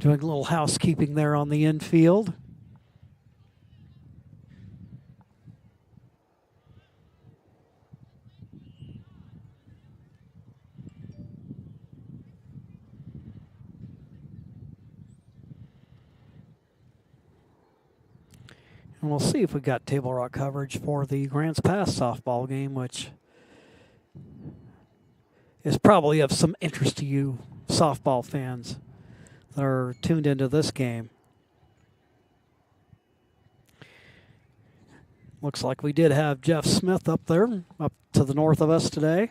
Doing a little housekeeping there on the infield. And we'll see if we got Table Rock coverage for the Grants Pass softball game, which is probably of some interest to you softball fans that are tuned into this game. Looks like we did have Jeff Smith up there, up to the north of us today.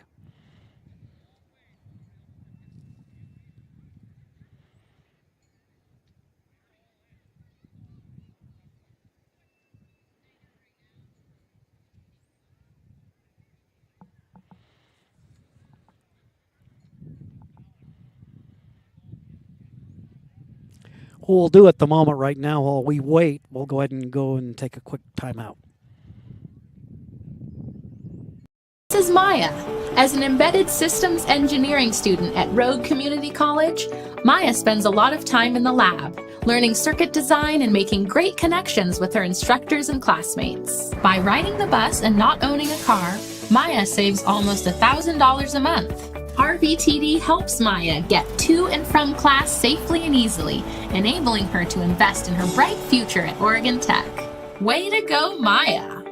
What we'll do at the moment right now while we wait, we'll go ahead and go and take a quick timeout. This is Maya. As an embedded systems engineering student at Rogue Community College, Maya spends a lot of time in the lab, learning circuit design and making great connections with her instructors and classmates. By riding the bus and not owning a car, Maya saves almost $1,000 a month. RBTD helps Maya get to and from class safely and easily, enabling her to invest in her bright future at Oregon Tech. Way to go, Maya!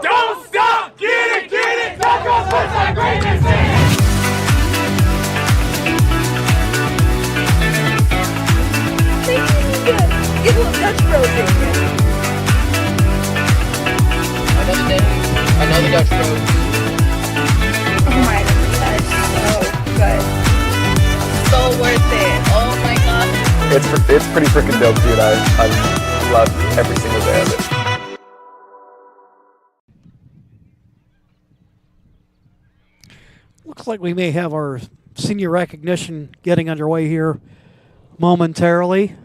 Don't stop! Get it! Tacos with that greatness in it! Get a little Dutch Bros in here. Another day, another Dutch Bros. Oh my god, so good. So worth it. Oh my god. It's pretty freaking dope, dude. I love every single day of it. Looks like we may have our senior recognition getting underway here momentarily.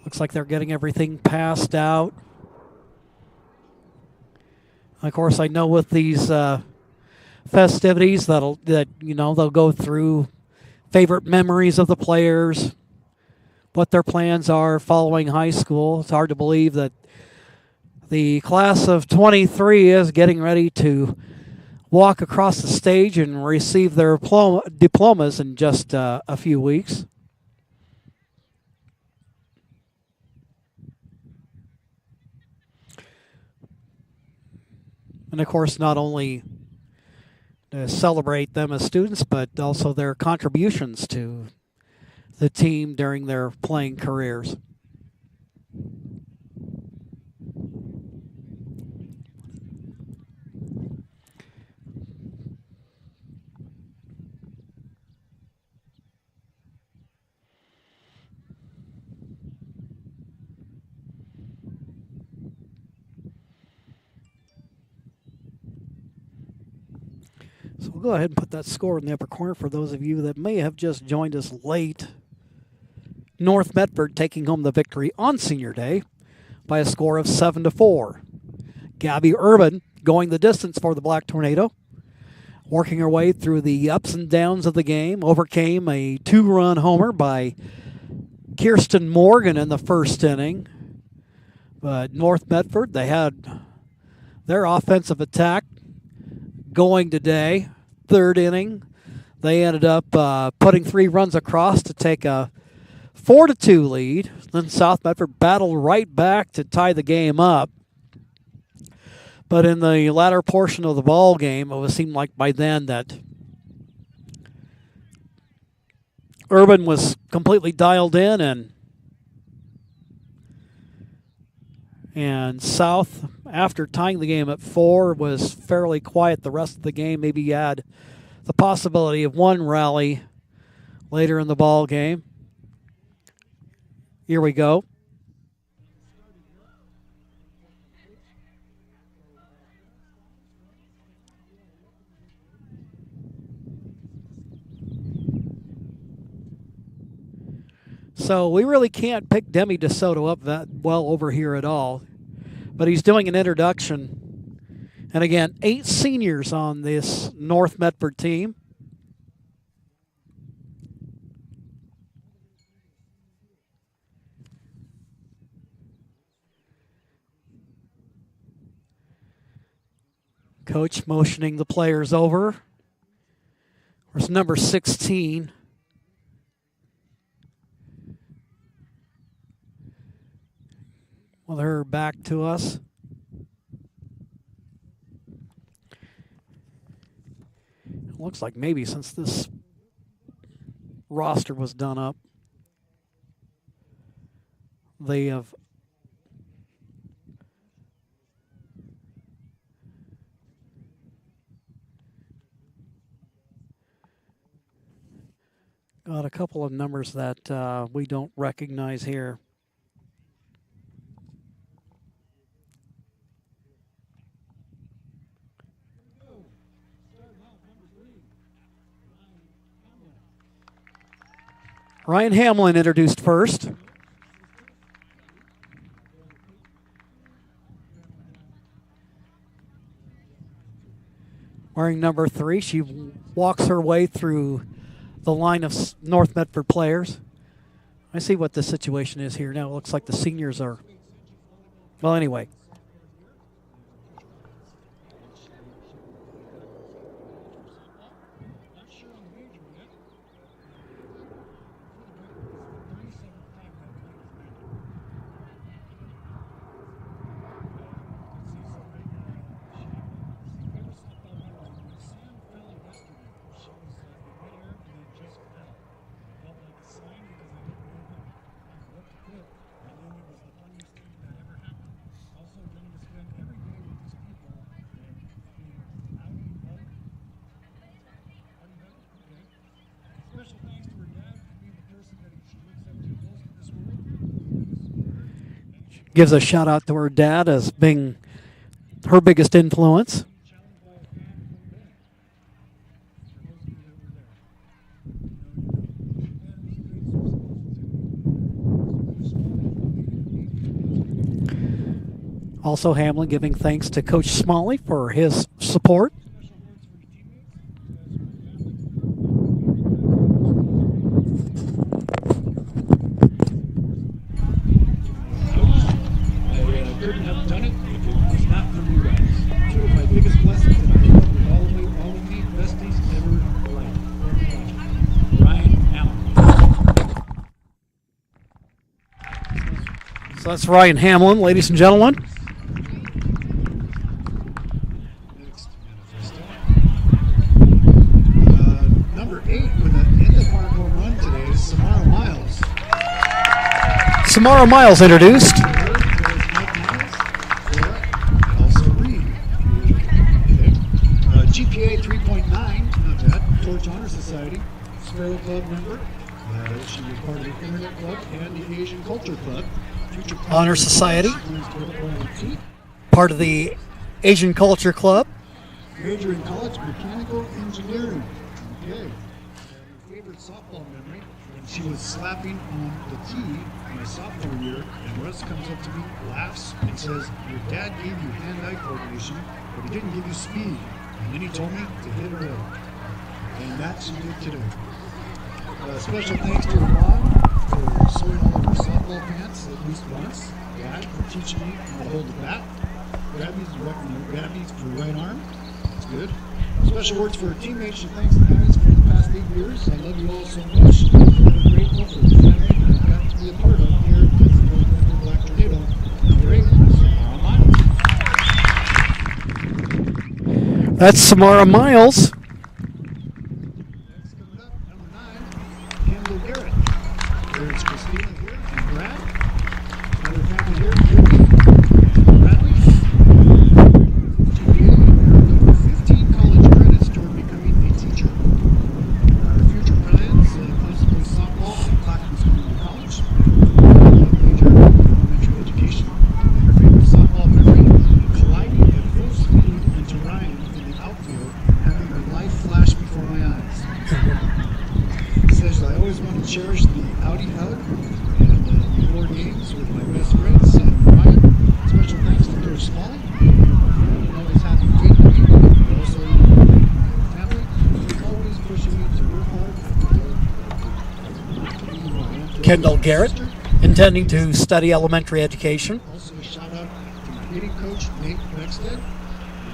Looks like they're getting everything passed out. Of course, I know with these festivities they'll go through favorite memories of the players, what their plans are following high school. It's hard to believe that the class of 23 is getting ready to walk across the stage and receive their diplomas in just a few weeks. And of course, not only to celebrate them as students, but also their contributions to the team during their playing careers. So we'll go ahead and put that score in the upper corner for those of you that may have just joined us late. North Medford taking home the victory on Senior Day by a score of 7-4. Gabby Urban going the distance for the Black Tornado, working her way through the ups and downs of the game, overcame a 2-run homer by Kirsten Morgan in the first inning. But North Medford, they had their offensive attack going today. Third inning, they ended up putting 3 runs across to take a 4-2 lead. Then South Medford battled right back to tie the game up. But in the latter portion of the ball game, it seemed like by then that Urban was completely dialed in, and South, after tying the game at 4, was fairly quiet the rest of the game. Maybe you had the possibility of one rally later in the ball game. Here we go. So we really can't pick Demi DeSoto up that well over here at all. But he's doing an introduction. And again, 8 seniors on this North Medford team. Coach motioning the players over. There's number 16. Well, they're back to us. It looks like maybe since this roster was done up. They have got a couple of numbers that we don't recognize here. Ryan Hamlin introduced first. Wearing number 3, she walks her way through the line of North Medford players. I see what the situation is here now. It looks like the seniors are, well, anyway. Gives a shout out to her dad as being her biggest influence. Also, Hamlin giving thanks to Coach Smalley for his support. Couldn't have done it if it was not for you guys. Two of my biggest blessings that I have with all of me besties ever alive. Ryan Hamlin. So that's Ryan Hamlin, ladies and gentlemen. Next manifesto. Number 8 with an end-of-park home run today is Samara Miles. Samara Miles introduced. GPA 3.9, not bad. Torch Honor Society, Sparrow Club member. She was part of the Internet Club and the Asian Culture Club. Future Honor Society, part of the Asian Culture Club. Major in college, mechanical engineering. Okay. Her favorite softball memory when she was slapping on the tee in my sophomore year, and Russ comes up to me, laughs, and says, "Your dad gave you hand-eye coordination, but he didn't give you speed." And then he told me to hit her out. And that she did today. Special thanks to her mom for sewing all of her softball pants at least once. Dad for teaching me how to hold the bat. Grabbies for right arm. That's good. Special words for her teammates. She thanks the guys for the past 8 years. I love you all so much. I'm grateful for the family that I've got to be a part of here at the North Medford Black Tornado. Number 8, Samara Miles. That's Samara Miles. Next coming up, number 9, Kendall Garrett. There's Christina here and Brad. Another family here, Brittany and Bradley. GPA, number 15 college credits toward becoming a teacher. Our future plans, possibly softball and Clackamas Community College. Major in elementary education. Her favorite softball memory, colliding at full speed into Ryan outfield, having her life flash before my eyes. Says I always want to cherish the Audi hug and before games with my best friends and Ryan. Special thanks to Coach Smalley. Always happy to be with me, but also family. Always pushing me to work hard. Kendall Garrett, intending to study elementary education. Also a shout out to my hitting coach, Nate Beckstead.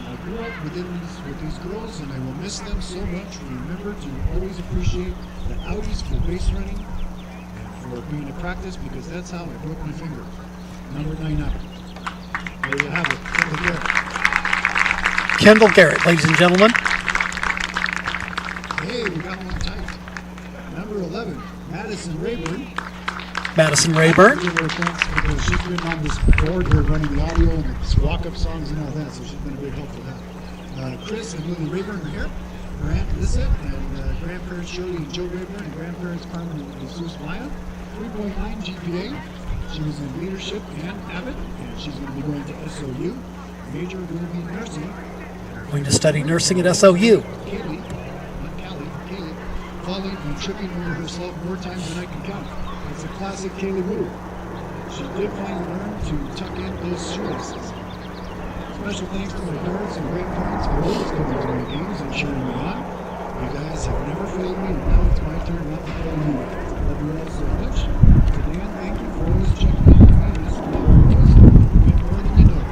I grew up with these girls, and I will miss them so much. Remember to always appreciate the Audis for base running and for being in practice, because that's how I broke my finger. Number 99. There you have it, Kendall Garrett. Kendall Garrett, ladies and gentlemen. Hey, we got one tight. Number 11, Madison Rayburn. Madison Rayburn. Thanks because she's been on this board here running the audio and the walk-up songs and all that, so she's been a big help for that. Chris and Lily Rayburn are here. Grant Lissett and grandparents Shirley and Joe Rayburn and grandparents Carmen and Jesus Maya. 3.9 GPA. She was in leadership and Abbott, and she's going to be going to SOU. Major going to be nursing. Going to study nursing at SOU. Kaylee, falling and tripping over herself more times than I can count. It's a classic Kaylee move. She did finally learn to tuck in those shoelaces. Special thanks to my parents and grandparents for always coming to my games and cheering me on. You guys have never failed me, and now it's my turn not to fail you. Love you all so much. To Dan, thank you for always checking in on me and asking me questions. Get more than you know.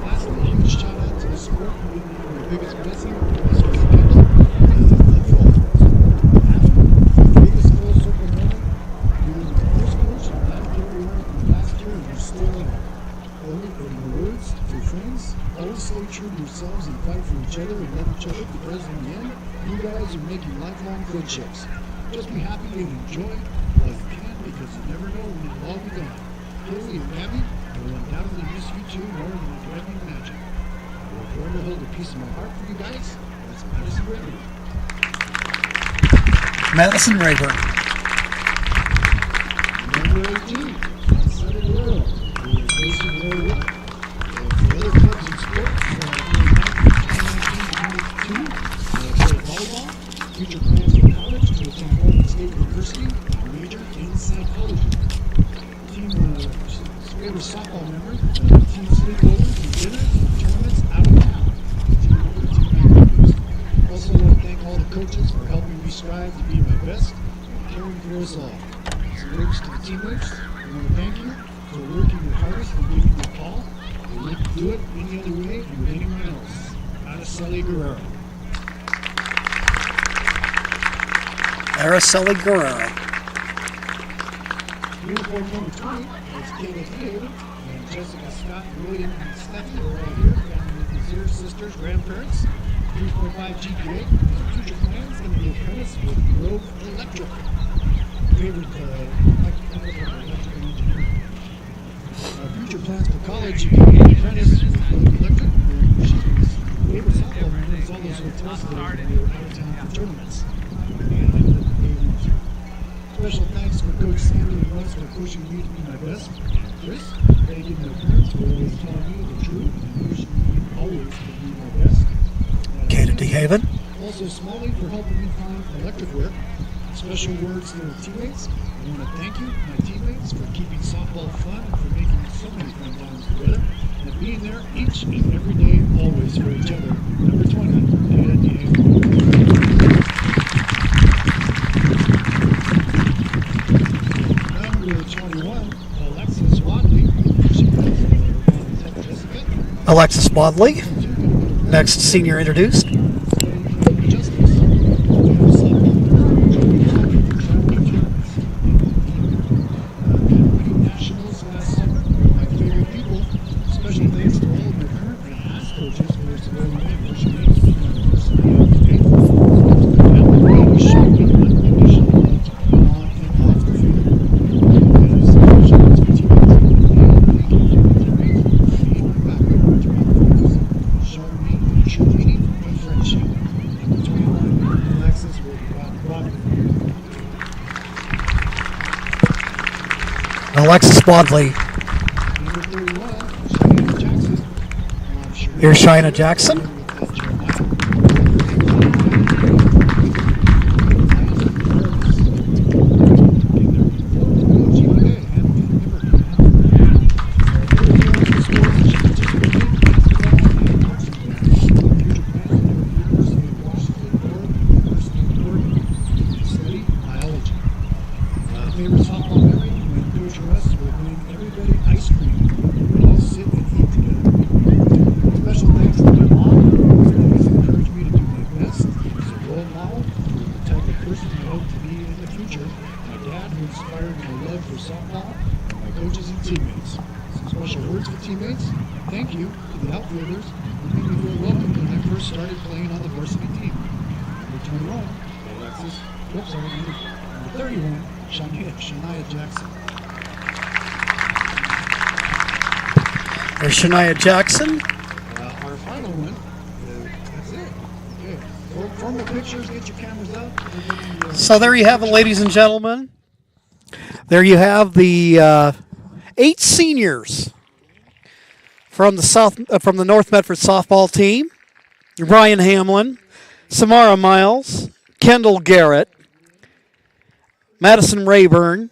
Lastly, a huge shout out to the sport who gave me my biggest blessing. This was the Kindle. Love you all. The biggest full circle moment. You were the first coach, and now here we are in the last year, and you're still in it. Only in your words to friends, always stay true to yourselves and fight for each other and love each other because in the end, you guys are making lifelong friendships. Just be happy and enjoy while you can because you never know when it'll all be gone. Kaylee and Gabby, I will undoubtedly miss you two more than you can ever imagine. I will forever hold a piece of my heart for you guys. That's Madison Rayburn. Madison Rayburn. Number 18, Southern World. Facing very well. For other clubs in sports, play volleyball, future plans for college to attend Oregon State University, and major in psychology. Team favorite softball memory, team sleepovers and dinners and tournaments out of town. Also want to thank all the coaches for helping me strive to be my best and caring for us all. Some words to the teammates. I want to thank you for working your hardest and giving your all. They make you do it any other way and with anyone else. Araceli Guerrero. Araceli Guerrero. Uniform number 20 is Kayla Theodore and Jessica Scott, William, and Stephanie are all here. Family with Zier sisters, grandparents. 3.5 GPA. Future plans going to be apprentice with Rogue Electric. Favorite electrical engineering. Future plans for college, you can be an apprentice with Rogue Electric. Favorite softball memory is all those hotels that are out of town for tournaments. Special thanks for Coach Sandy and Russ for pushing me to be my best. Chris, thank you to my parents for always telling me the truth and pushing me always to be my best. Kata DeHaven. Also Smalley for helping me find electric work. Special words to the teammates. I want to thank you, my teammates, for keeping softball fun and for making so many fun times together and being there each and every day, always for each other. Number 20, Kata DeHaven. Number 21, Alexis Wadley. She was Jessica. Alexis Wadley. Next senior introduced. Nationals last summer. My favorite people. Special thanks to all of my current and past coaches for their support and pushing me to be my personality. And always showing me unconditional love on and off the field. And shout out to my teammates. Thank you to my teammates for being my backup throughout the years. Showing me cheerleading and friendship. Number 21, Alexis Wadley. Alexis Wadley. Number 31, Shaina Jackson. Here's Shaina Jackson. Favorite softball memory when Coach Russ would bring everybody ice cream. We'd all sit and eat together. Special thanks to my mom, who always encouraged me to do my best. She was a role model, the type of person I hope to be in the future. My dad, who inspired my love for softball, and my coaches and teammates. Some special words for teammates. Thank you to the outfielders who made me feel welcome when I first started playing on the varsity team. Number 21, Alexis. Number 31, Shania Jackson. There's Shania Jackson. Our final one, that's it. Okay. Form the pictures, get your cameras out. So there you have it, ladies and gentlemen. There you have the 8 seniors from the North Medford softball team. Ryan Hamlin, Samara Miles, Kendall Garrett, Madison Rayburn,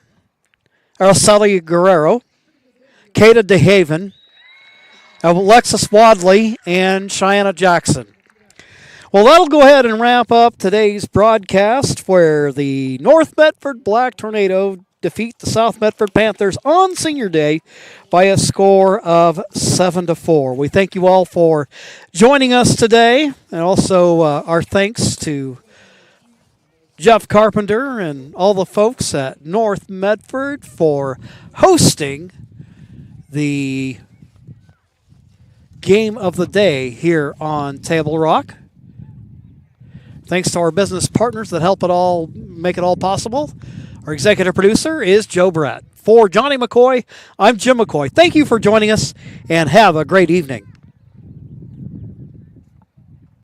Araceli Guerrero, Kata DeHaven, Alexis Wadley, and Cheyenne Jackson. Well, that'll go ahead and wrap up today's broadcast where the North Medford Black Tornado defeat the South Medford Panthers on Senior Day by a score of 7-4. We thank you all for joining us today, and also our thanks to Jeff Carpenter and all the folks at North Medford for hosting the game of the day here on Table Rock. Thanks to our business partners that help make it all possible. Our executive producer is Joe Brett. For Johnny McCoy, I'm Jim McCoy. Thank you for joining us, and have a great evening.